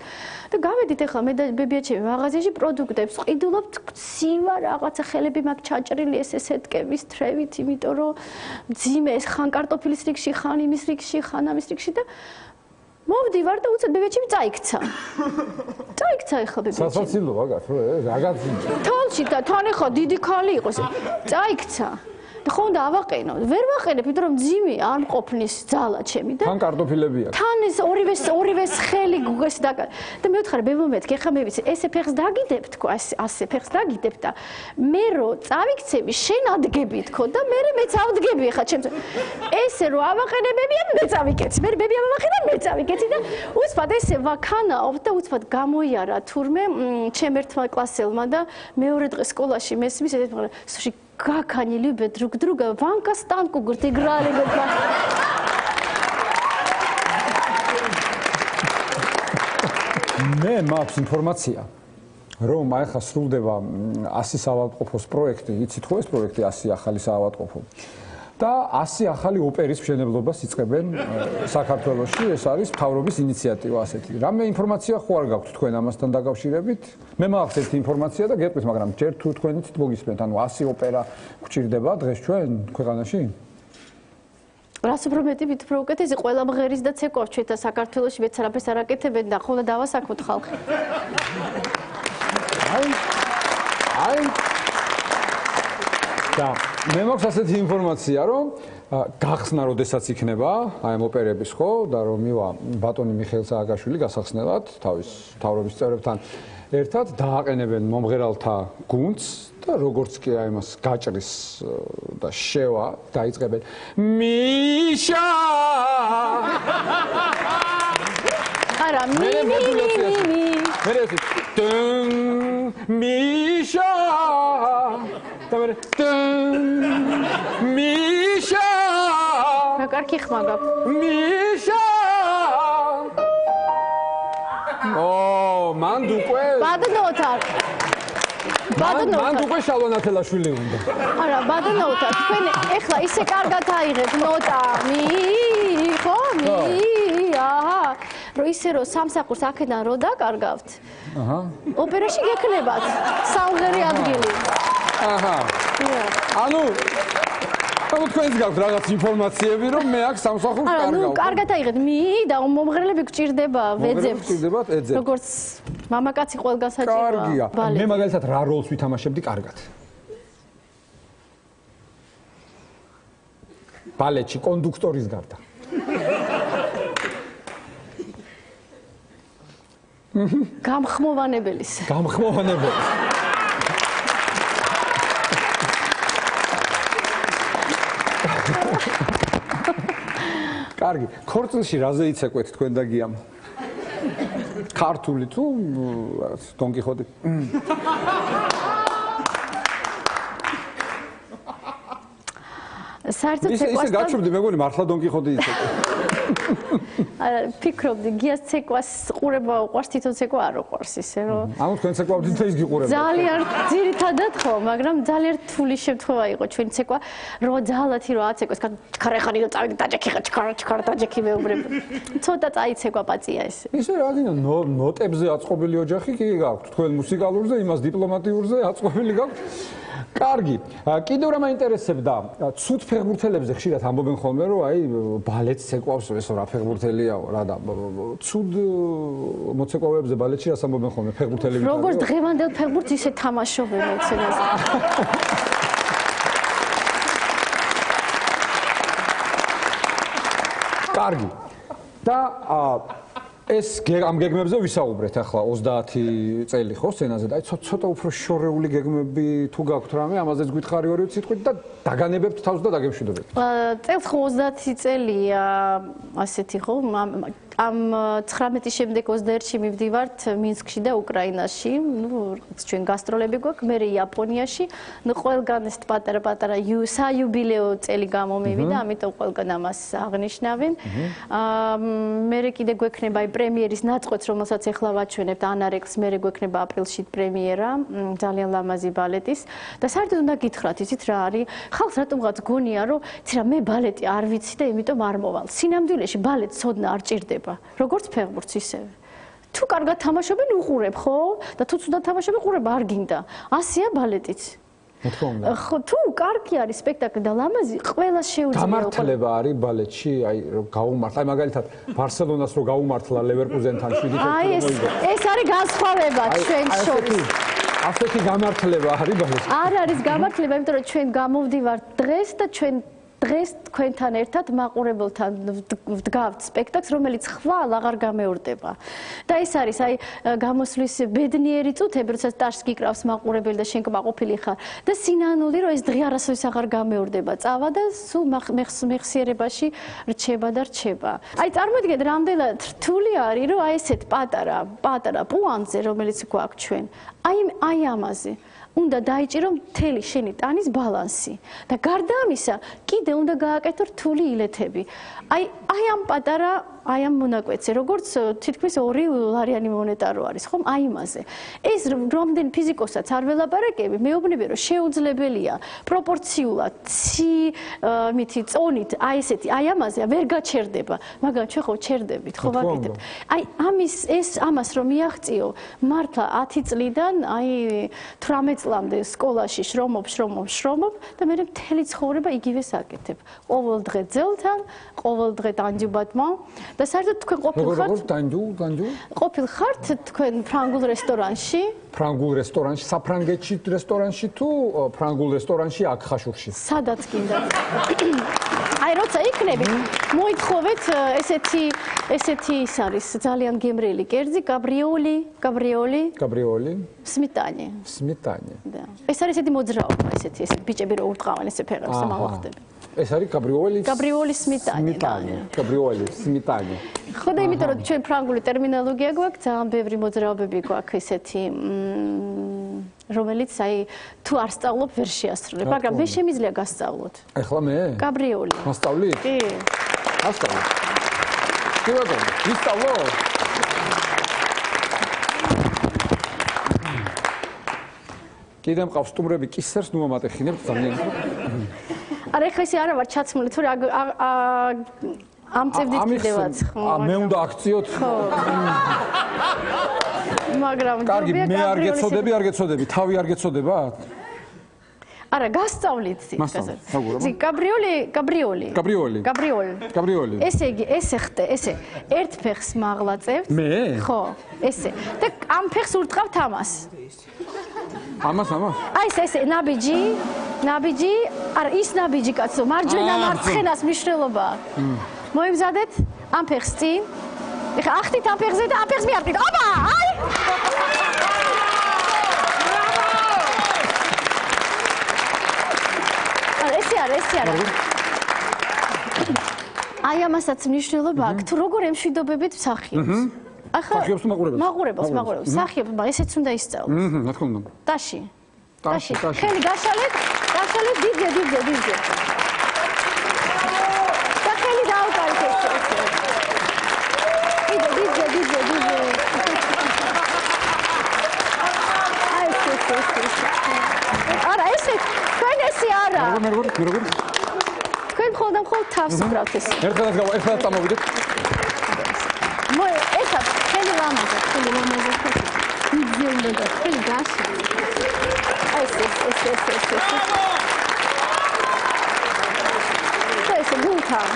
და გავედით ახლა მე და ბებიაჩემი მაღაზიაში პროდუქტებს ყიდულობთ, ცივა რაღაცა ხელები მაქვს ჩაჭრილი ესეთკების თრევით, იმიტომ რომ ძიმე ეს ხან კარტოფილის რიგში, ხან იმის რიგში, ხან ამის რიგში და მოვდივარ და უცებ ბებიაჩემი წაიქცა. წაიქცა ახლა ბებიაჩემი.
სასაცილო მაგას რაღაც
თალში და თან ახლა დიდი ქალი იყოს. წაიქცა. და ხო და ავაყენო. ვერ ვაყენებ, იმიტომ რომ ძიმი არ მყოფნის ძალა ჩემი და
თან კარტოფილებია.
თან ეს ორივეს ხელი გუგეს და მე ვთხარი ბებო მეთქი, ახლა მე ვიცი, ესე ფეხს დაგიდებ თქო, ასე ფეხს დაგიდებ და მე რო წავიქცები, შენ ადგები თქო და მე მეც ავდგები ახლა ჩემს. ესე რო ავაყენებებია, მე წავიკეცი. მე ბებია მოვაყენე, მე წავიკეცი და უცბად ესე ვაქანაობ და უცბად გამოიარა თურმე ჩემ ერთმა კლასელმა და მეორე დღე სკოლაში მესმის ესეთ как они любят друг друга. Ванка Станкугурт играли.
მე მაქვს ინფორმაცია, რომ ახლა სრულდება 100 საავადმყოფოს პროექტი, იცით ხო ეს პროექტი 100 ახალი საავადმყოფო. და 100 ახალი ოპერის მშენებლობას იწყებენ საქართველოში, ეს არის მთავრობის ინიციატივა ასეთი. რამე ინფორმაცია ხო არ გაქვთ თქვენ ამასთან დაკავშირებით? მე მაქვს ერთი ინფორმაცია და გეტყვით, მაგრამ ჯერ თუ თქვენიც მოგისმენთ, ანუ 100 ოპერა გვჭირდება დღეს ჩვენ ქვეყანაში?
რას უფრო მეტი ვით უფრო უკეთესი ყველა მღერის და ცეკვავს ჩვენ და საქართველოში მეც არაფერს არ აკეთებენ და ხოლმე დავასაქმოთ ხალხი.
აი და მე მაქვს ასეთი ინფორმაცია, რომ გახსნა როდესაც იქნება აი ამ ოპერების ხო და რომ მივა ბატონი მიხეილ სააკაშვილი გასახსნელად თავის მთავრობის წევრებთან ერთად დააყენებენ მომღერალთა გუნდს და როგორც კი აი მას გაჭრის და შევა დაიწყებენ მიშა
არა მი
მიშა მიშა
რა კარგი ხმა გაქვს
მიშა მან უკვე
ბადნოთარ
მან უკვე შალვანათელაშვილი უნდა
არა ბადნოთარ თქვენ ეხლა ისე კარგად აიღეთ ნოტა მი ხო მი აჰა რო ისე რო სამსახურს აქედან რო დაკარგავთ აჰა ოპერაში გექნებათ სამღერი ადგილი
აჰა ანუ თქვენს გაქვთ რაღაც ინფორმაციები რომ მე აქ სამსახურს კარგავ.
არა, ნუ კარგად აიღეთ მი და მომღერლები გჭირდება ვეძებთ.
გჭირდებათ ეძებთ.
როგორც მამაკაცი ყველგან საჭიროა.
კარგია. მე მაგალითად რა როლს ვითამაშებდი კარგად? ბალეტში კონდუქტორის გარდა.
გამხმოვანებელის.
გამხმოვანებელის. კარგი, ქორწილში რაზე იცეკვეთ თქვენ და გიამ? ქართული თუ რაღაც დონკიხოტი?
საერთოდ ცეკვას
ისე გაჩვენდი მეგონი მართლა დონკიხოტი იცეკვე.
ფიქრობდი გიას ცეკვას ყურება უყვარს თვითონ ცეკვა არ უყვარს ისე რომ
ანუ თქვენ ცეკვავდით და ის გიყურებდა.
ძალიან ძირითადად ხო, მაგრამ ძალიან რთული შემთხვევა იყო ჩვენი ცეკვა, რომ ძალათი რომ აცეკვეს, ქარეხანი და წავიდი დაჯექი ხა ჩქარ დაჯექი მეუბრები. ცოტა წაიცეკვა პაწია ეს.
ისე რა გინდა ნოტებზე აწყობილი ოჯახი კი გაქვთ თქვენ მუსიკალურზე, იმას დიპლომატიურზე აწყობილი გაქვთ. კარგი. კიდევ რა მაინტერესებდა, ცუდ ფეხბურთელებზე ხშირად ამბობენ ხოლმე, რომ აი ბალეტს ცეკვავს ესო რა ფეხბურთელიაო, რა და ცუდ მოცეკვავეებზე ბალეტში რას ამბობენ ხოლმე ფეხბურთელები?
როგორც დღევანდელ ფეხბურთს ისე თამაშობენ ეცენაზე.
კარგი. და ეს ამ გეგმებზე ვისაუბრეთ ახლა 30 წელი ხო სცენაზე და აი ცოტა უფრო შორეული გეგმები თუ გაქვთ რამე ამაზეც გითხარი ორი სიტყვით და დაგანებებთ თავს და დაგემშვიდობებთ.
წელს ხო 30 წელია ასეთი ხო ამ 19-ის შემდეგ 21-ში მივდივართ მინსკში და უკრაინაში, ნუ ჩვენ გასტროლები გვაქვს, მე იაპონიაში, ნუ ყველგან ეს პატარა-პატარა საიუბილეო წელი გამომივიდა, ამიტომ ყველგან ამას აღნიშნავენ. მე კიდე გვექნება აი პრემიერის ნაწყვეტს, რომელსაც ეხლა ვაჩვენებთ ანარეკლს, მე გვექნება აპრილში პრემიერა, ძალიან ლამაზი ბალეტის და საერთოდ უნდა გითხრათ, იცით რა არის? ხალხს რატომღაც გონია, რომ იცი რა მე ბალეტი არ ვიცი და იმიტომ არ მოვალ. სინამდვილეში ბალეტს ცოდნა არ ჭირდება. როგორც ფეხბურთს ისევე. თუ კარგად თამაშობენ უყურებ, ხო? და თუ ცუდად თამაშობენ უყურებ არ გინდა. ასეა ბალეტიც. ხო, თუ კარგი არის სპექტაკლი და ლამაზი, ყველას შეუძლია.
გამართლება არის ბალეტში, აი რომ გაუმართლა, აი მაგალითად ბარსელონას რო გაუმართლა ლევერკუზენთან 7-1.
აი ეს არის განსხვავება ჩვენ შორის.
ასეთი გამართლება არის ბალეტში.
არ არის გამართლება, იმიტომ რომ ჩვენ გამოვდივართ დღეს და ჩვენ დღეს თქვენთან ერთად მაყურებელთან ვდგავთ სპექტაკლს, რომელიც ხვალ აღარ გამეორდება. და ეს არის აი გამოსვლის ბედნიერი წუთები, როდესაც ტაშს გიკრავს მაყურებელი და შენ კმაყოფილი ხარ და სინანული, რომ ეს დღე არასოდეს აღარ გამეორდება. წავა და სულ მეხსიერებაში რჩება და რჩება. აი წარმოიდგინეთ, რამდენად რთული არის, რომ აი ესეთ პატარა პუანზე, რომელიც გვაქვს ჩვენ. აი ამაზე უნდა დაიჭირო მთელი შენი ტანის ბალანსი და გარდა ამისა კიდე უნდა გააკეთო რთული ილეთები. აი ამ პატარა აი ამ მონაკვეთზე, როგორც თითქმის 2 ლარიანი მონეტა რო არის, ხომ? აი იმაზე. ეს რამდენ ფიზიკოსაც არ ველაპარაკები, მეუბნები რომ შეუძლებელია პროპორციულად მითი წონით აი ესეთი აი ამაზე ვერ გაჩერდება, მაგრამ ჩვენ ხო ჩერდებით, ხო ვაკეთებთ. აი ამას რომ მიაღწიო, მართლა 10 წლიდან აი 18 წლამდე სკოლაში შრომობ და მე მთელი ცხოვრება იგივე საკეთებ. ყოველ დღე ძელთან, ყოველ დღე ტანჯუბატმა და საერთოდ თქვენ ყოფილხართ ყოფილხართ თქვენ ფრანგულ რესტორანში?
ფრანგულ რესტორანში, საფრანგეთში რესტორანში თუ ფრანგულ რესტორანში აქ ხაშურში? სადაც გინდა. აი როცა იქნები, მოითხოვეთ ესეთი ის არის ძალიან გემრიელი კერძი, გაბრიოლი. სმიტანი. და. ეს არის ესეთი მოძრაობა, ესეთი ბიჭები რო ურტყავენ ესე ფერავს და მოვახდები. ეს არის გაბრიოლის სმიტანი. სმიტანი. ხო და იმიტომ რომ ჩვენ ფრანგული ტერმინოლოგია გვაქვს, ძალიან ბევრი მოძრაობები გვაქვს ესეთი რომელიც აი თუ არ სწავლობ ვერ შეასრულებ, მაგრამ მე შემიძლია გასწავლოთ. ეხლა მე? გაბრიოლი. მასწავლი? კი. მასწავლი. კი ბატონო, ვისწავლო? კიდე მყავს სტუმრები კისერს ნუ მომატეხინებთ ძალიან. არა ეხლა ისე არა ვარ ჩაცმული, თორე ამწევდით კიდევაც. მე უნდა აქციოთ. ხო. მაგრამ კარგი, მე არ გეცოდები, თავი არ გეცოდება? არა, გასწავლით ზიგ. ზიგ, გაბრიოლი. ესე იგი, ესე ერთ ფეხს მაღლაწევთ. მე? ხო, ესე. და ამ ფეხს ურტყავთ ამას. ამას? აი ესე ნაბიჯი, არა ის ნაბიჯი კაცო, მარჯვენა მარცხენას მნიშვნელობა. მოიმზადეთ ამ ფეხს წინ. ეხლა ახდით ამ ფეხზე და ამ ფეხს მიაღწით. ოპა! აი! ესე არა. აი ამასაც მნიშვნელობა აქვს, თუ როგორ ემშვიდობებით მსახიობს. ახლა მაყურებელს. მსახიობს, მაგრამ ესეც უნდა ისწავლო. რა თქმა უნდა. ტაში. ხელი გაშალეთ, დიდზე. და ხელი დაუკარეთ ესე. დიდზე. აი ესე. არა, ესე, თქვენ ესე არა. როგორ? თქვენ მხოლოდ თავს უკრავთ ესე. ერთხელაც წამოვიდეთ. ეხლა ხელი ლამაზად. დიდზე უნდა და ხელი გაშალეთ. აი ესე. ესე გულთან.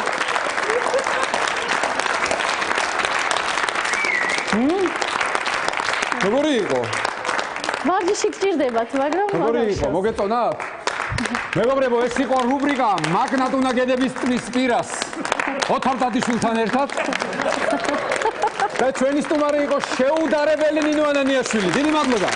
როგორი იყო? ვარჯიში გჭირდებათ, მაგრამ როგორი იყო? მოგეწონათ? მეგობრებო, ეს იყო რუბრიკა მაგნატუნა გედების ტბის პირას. ოთარ დადიშვილთან ერთად. და ჩვენი სტუმარი იყო შეუდარებელი ნინო ანანიაშვილი. დიდი მადლობა.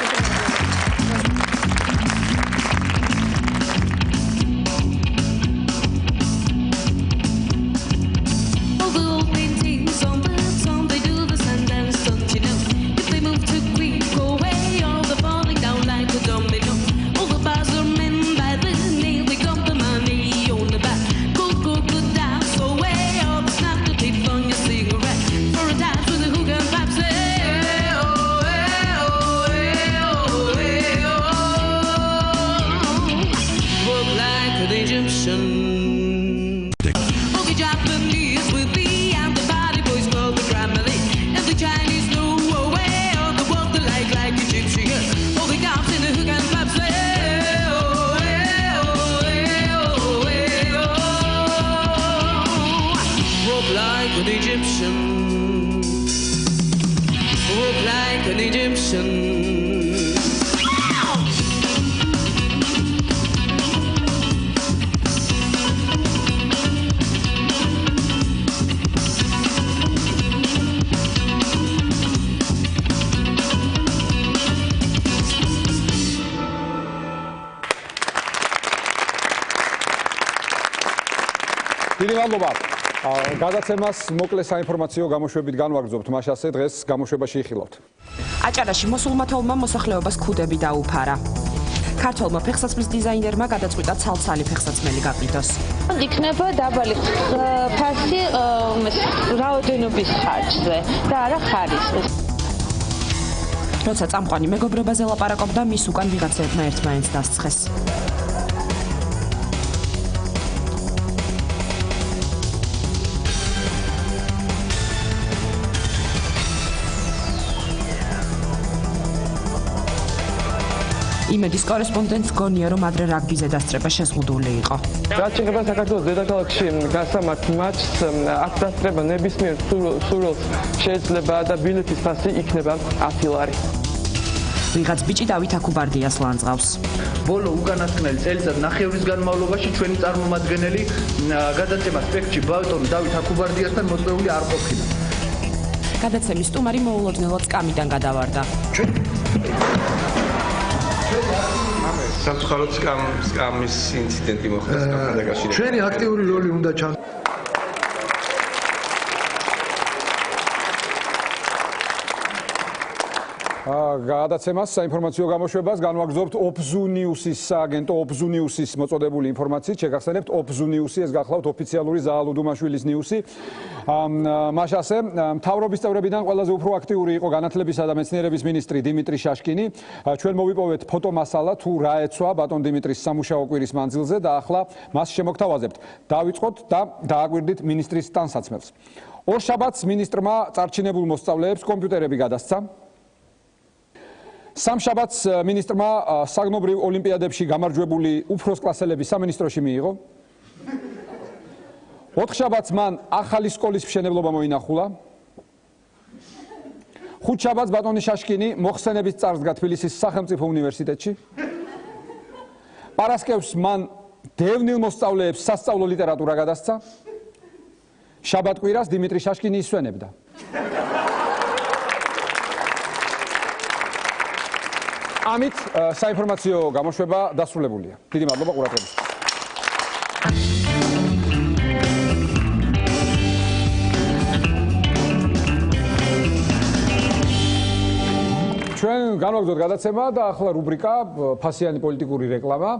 დიდი მადლობა. გადაცემას მოკლე საინფორმაციო გამოშვებით განვაგრძობთ, მას ასე დღეს გამოშვებაში იხილავთ.
აჭარაში მოსულმა თაობმა მოსახლეობას ქუდები დაუფარა.
ქართველმა ფეხსაცმლის დიზაინერმა გადაწყვიტა ცალ-ცალი ფეხსაცმელი გაყიდოს.
იქნება დაბალი ფასი რაოდენობის ხარჯზე და არა ხარისხის.
როცა წამყვანი მეგობრობაზე ლაპარაკობდა, მის უკან ვიღაცებმა ერთმანეთს დასცხეს. იმედის კორესპონდენტს გონია, რომ ადრე რაგბიზე დასწრება შეზღუდული იყო.
რაც შეეხება საქართველოს დედაქალაქში გასამართ მატჩს, აქ დასწრება ნებისმიერ სურვილს შეიძლება და ბილეთის ფასი იქნება 10 ლარი.
ვიღაც ბიჭი დავით აკუბარდიას ლანძღავს.
ბოლო უკანასკნელი წელიწად ნახევრის განმავლობაში ჩვენი წარმომადგენელი გადაცემა სპექტში ბატონ დავით აკუბარდიასთან მოწვეული არ ყოფილა.
გადაცემის სტუმარი მოულოდნელად სკამიდან გადავარდა.
სამწუხაროდ სკამის ინციდენტი მოხდა სკამთან დაკავშირებით.
ჩვენი აქტიური როლი უნდა ჩან
გადაცემას საინფორმაციო გამოშვებას განვაგრძობთ ოპზუნიუსის სააგენტო ოპზუნიუსის მოწოდებული ინფორმაციით. შეგახსენებთ ოპზუნიუსი, ეს გახლავთ ოფიციალური ზაალ უდუმაშვილის ნიუსი. მას ასე მთავრობის წევრებიდან ყველაზე უფრო აქტიური იყო განათლებისა და მეცნიერების მინისტრი დიმიტრი შაშკინი. ჩვენ მოვიპოვეთ ფოტომასალა თუ რა ეცვა ბატონ დიმიტრის სამუშაო კვირის მანძილზე და ახლა მას შემოგთავაზებთ. დავიწყოთ და დააკვირდით მინისტრის ტანსაცმელს. ორშაბათს მინისტრმა წარჩინებულ მოსწავლეებს კომპიუტერები გადასცა. სამშაბათს მინისტრმა საგნობრივ ოლიმპიადებში გამარჯვებული უფროს კლასელები სამინისტროში მიიღო. ოთხშაბათს მან ახალი სკოლის მშენებლობა მოინახულა. ხუთშაბათს ბატონი შაშკინი მოხსენების წარსდგა თბილისის სახელმწიფო უნივერსიტეტში. პარასკევს მან დევნილ მოსწავლეებს სასწავლო ლიტერატურა გადასცა. შაბათ-კვირას დიმიტრი შაშკინი ისვენებდა. ამით საინფორმაციო გამოშვება დასრულებულია. დიდი მადლობა ყურადღებისთვის. ჩვენ განვაგრძოთ გადაცემა და ახლა რუბრიკა ფასიანი პოლიტიკური რეკლამა.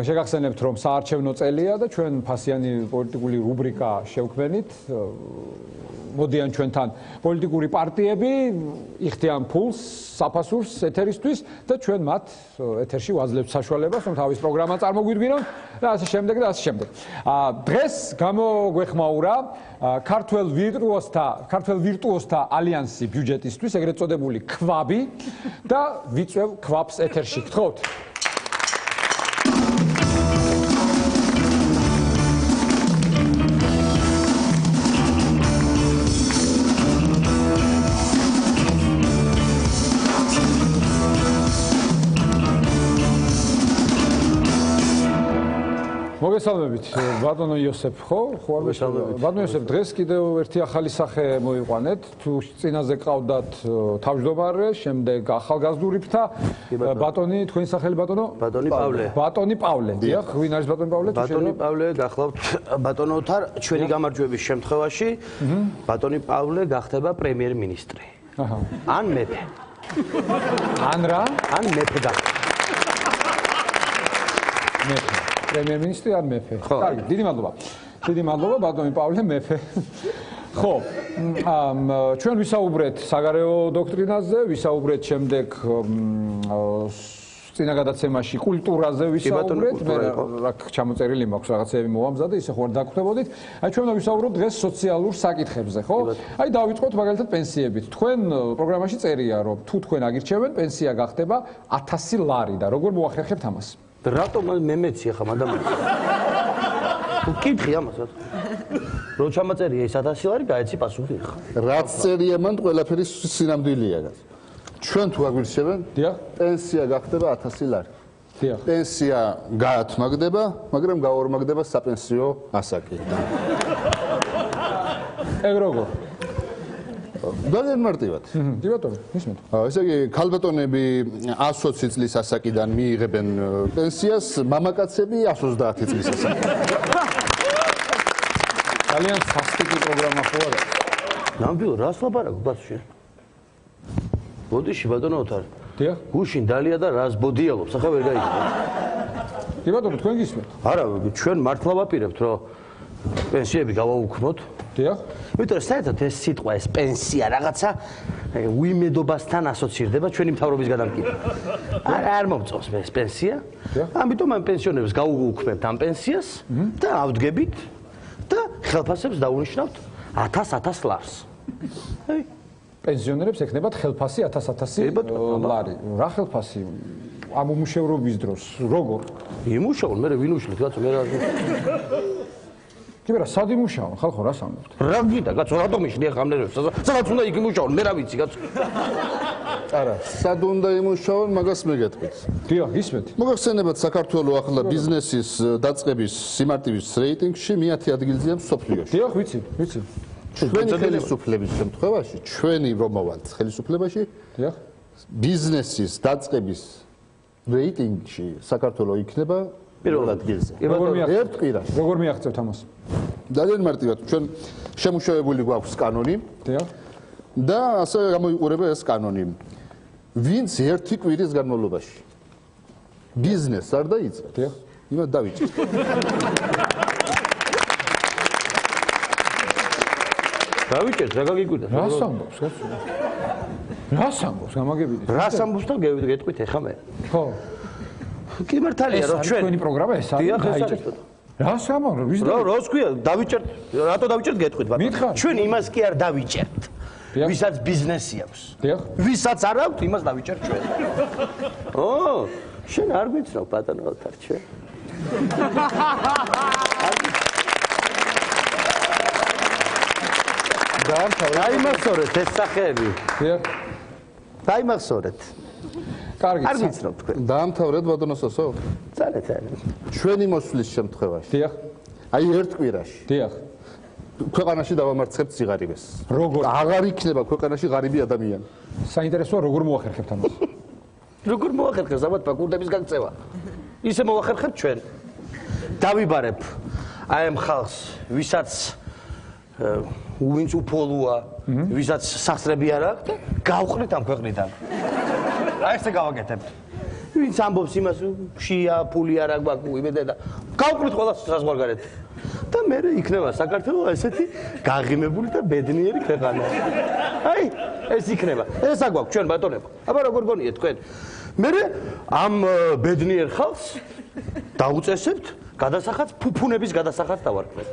შეგახსენებთ, რომ საარჩევნო წელია და ჩვენ ფასიანი პოლიტიკური რუბრიკა შევქმნით. მოდიან ჩვენთან პოლიტიკური პარტიები, იხდიან ფულს, საფასურს ეთერისთვის და ჩვენ მათ ეთერში ვაძლევთ საშუალებას, რომ თავის პროგრამა წარმოგვიდგინონ და ასე შემდეგ და ასე შემდეგ. დღეს გამოგვეხმაურა ქართველ ვირტუოზთა ალიანსი ბიუჯეტისთვის, ეგრეთ წოდებული ქვაბი და ვიწევ ქვაბს ეთერში. გთხოვთ. მოგესალმებით ბატონო იოსებ, ხო? ბატონო იოსებ, დღეს კიდევ ერთი ახალი სახე მოიყვანეთ. თუ წინაზე ყავდათ თავმჯდომარე, შემდეგ ახალგაზრდული ფრთა. ბატონი, თქვენი სახელი ბატონო?
ბატონი პავლე.
ბატონი პავლე. დიახ, ვინ არის ბატონი პავლე?
ბატონი პავლე გახლავთ ბატონოთარ ჩვენი გამარჯვების შემთხვევაში ბატონი პავლე გახდება პრემიერ-მინისტრი. ან მეფე.
ან რა?
ან მეფე გახდება.
მეფე. პრემიერ-მინისტრი ან მეფე. კარგი, დიდი მადლობა. დიდი მადლობა ბატონი პავლე მეფე. ხო, ჩვენ ვისაუბრეთ საგარეო დოქტრინაზე, ვისაუბრეთ შემდეგ წინა გადაცემაში კულტურაზე ვისაუბრეთ. მე რა ჩამოწერილი მაქვს რაღაცეები მოვამზადე, ისე ხوار დაგხვდებოდით. აი ჩვენ ვისაუბროთ დღეს სოციალურ საკითხებზე, ხო? აი დავიწყოთ მაგალითად პენსიებით. თქვენ პროგრამაში წერია, რომ თუ თქვენ აგირჩევენ, პენსია გახდება 1000 ლარი და როგორ მოახერხებთ ამას?
რატომ მე მეცი ახლა ადამიანს? უკითხი ამასაც. რო ჩამოწერია ეს 1000 ლარი, გაეცი პასუხი ახლა.
რაც წერია მან ყველაფერი სინამდვილეა. ჩვენ თუ აგვირჩევენ, პენსია გახდება 1000 ლარი. პენსია გაათმაგდება, მაგრამ გაორმაგდება საპენსიო ასაკი.
ეგ როგორ?
ძალიან მარტივად.
დი ბატონო, ისმენთ.
ესე იგი, ქალბატონები 120 წლის ასაკიდან მიიღებენ პენსიას, მამაკაცები 130 წლის ასაკიდან.
ძალიან სასტიკი პროგრამა ხო არა?
ნამდვილად, რას ლაპარაკობ ბაცში? ბოდიში ბატონო ოთარ.
დიახ.
გუშინ დალია და რას ბოდიალობს, ახლა ვერ გაიგე.
კი ბატონო, თქვენ გისმენთ?
არა, ჩვენ მართლა ვაპირებთ, რომ პენსიები გავაუქმოთ.
დიახ.
იმიტომ რომ საერთოდ ეს სიტყვა, ეს პენსია რაღაცა უიმედობასთან ასოცირდება ჩვენი მთავრობის გადამკიდრებით. არ მომწონს ეს პენსია. ამიტომ ამ პენსიონერებს გავუქმებთ ამ პენსიას და ავდგებით და ხელფასებს დავუნიშნავთ 1000 ლარს.
პენსიონერებს ეკნებათ ხელფასი 1000 ლარი. რა ხელფასი? ამ უმუშევრობის დროს როგორ?
იმუშაონ, მე ვინ უშლით, კაცო, მე რა
კი რა, სად იმუშაონ, ხალხო, რას ამბობთ?
რა გიდა, კაცო, რატომ იშლი ახლა ამერებს? სადაც უნდა იქ იმუშაონ, მე რა ვიცი, კაცო.
არა, სად უნდა იმუშაონ, მაგას მეგეთქვით.
დიახ, ისმეთ.
მოგახსენებათ, საქართველოს ახლა ბიზნესის დაწყების სიმარტივის რეიტინგში მე-10 ადგილზეა მსოფლიოში.
დიახ, ვიცი.
ჩვენი ხელისუფლების შემთხვევაში, ჩვენი რომ მოვალთ ხელისუფლებაში,
დიახ,
ბიზნესის დაწყების რეიტინგში საქართველოს იქნება პირველ ადგილზე. ერთ კვირაში.
როგორ მიაღწევთ ამას?
ძალიან მარტივად, ჩვენ შემუშავებული გვაქვს კანონი.
დიახ.
და ასე გამოიყურება ეს კანონი. ვინც ერთი კვირის განმავლობაში ბიზნესს არ დაიწყებს,
დიახ,
იმათ დავიჭერთ.
დავიჭერთ, რა გაგიკვირდა?
რას ამბობს, კაცო? რას ამბობს, გამაგებინეთ.
რას ამბობს და გეტყვით ახლა მე.
ხო.
კი მართალია, რომ ჩვენ
ჩვენი პროგრამა ეს არის.
დაიჭერთ.
რას ამბობ, ვის
რას ქვია, დავიჭერთ, რატო დავიჭერთ გეტყვით ბატონო. ჩვენ იმას კი არ დავიჭერთ. ვისაც ბიზნესი აქვს.
დიახ.
ვისაც არ აქვს, იმას დავიჭერთ ჩვენ. ო, შენ არ გვიცნობ ბატონო ოთარ ჩვენ. დაიმახსოვრეთ ეს სახეები.
დიახ.
დაიმახსოვრეთ.
კარგი.
არ ვიცნობ თქვენ.
დაამთავრეთ ბატონო სოსო.
ძალიან.
ჩვენი მოსვლის შემთხვევაში.
დიახ.
აი ერთ კვირაში.
დიახ.
ქვეყანაში დავამარცხებთ სიგარებას.
როგორ?
აღარ იქნება ქვეყანაში ღარიბი ადამიანი.
საინტერესოა როგორ მოახერხებთ ამას.
როგორ მოახერხებს ამათ ფაკულტების გაქცევა? ისე მოახერხებთ ჩვენ. დავიბარებ აი ამ ხალხს, ვისაც ვინც უფოლოა, ვისაც სახსრები არ აქვს და გავყრით ამ ქვეყნიდან. აი ესე გავაკეთებთ. ვინც ამბობს იმას, შია, ფული არ აქვს, იმედე და გავყრით ყველა საზღვარგარეთ. და მე იქნება საქართველოს ესეთი გაღიმებული და ბედნიერი ქვეყანა. აი, ეს იქნება. ეს აგვაქვს ჩვენ ბატონებო. აბა როგორ გონიეთ თქვენ? მე ამ ბედნიერ ხალხს დაუწესებთ, გადასახადს ფუფუნების გადასახადს დავარქმევთ.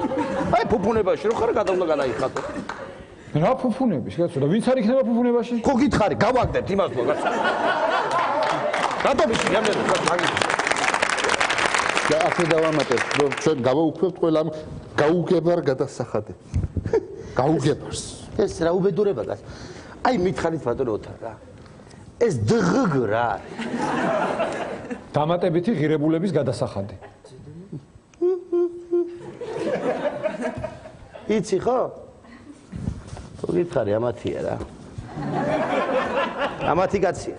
აი, ფუფუნებაში რო ხარ, უნდა გადაიხატო.
რა ფუფუნების, კაცო, და ვინც არ იქნება ფუფუნებაში?
ხო გითხარი, გავაგდებთ იმას ხო, კაცო. რატომ ისე ამერე მაგის
და ახლა დავამატებ, რომ ჩვენ გავაუქმებთ ყველა ამ გაუგებარ გადასახადებს. გაუგებარს.
ეს რა უბედურება გას. აი მითხარით ბატონო ოთარ რა. ეს დღგ რა არის.
დამატებითი ღირებულების გადასახადი.
იცი ხო? გითხარი ამათია რა. ამათი კაცია.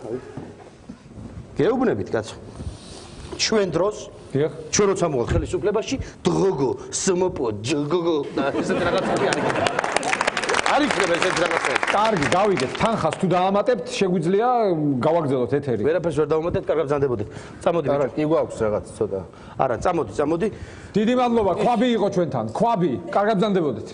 გეუბნებით კაცო. ჩვენ დროს
დიახ.
ჩვენ როცა მოვალ ხელისუფლებაში დღგ, სმპ, ჯგგ და ესეთი რაღაცები არის. არ იქნება ესეთი რაღაცები.
კარგი, გავიგეთ. თანხას თუ დაამატებთ, შეგვიძლია გავაგზავნოთ ეთერი.
ვერაფერს ვერ დავამატეთ, კარგად ბრძანდებოდეთ. წამოდი.
არა, კი გვაქვს რაღაც ცოტა.
არა, წამოდი.
დიდი მადლობა, ქვაბი იყო ჩვენთან. ქვაბი, კარგად ბრძანდებოდეთ.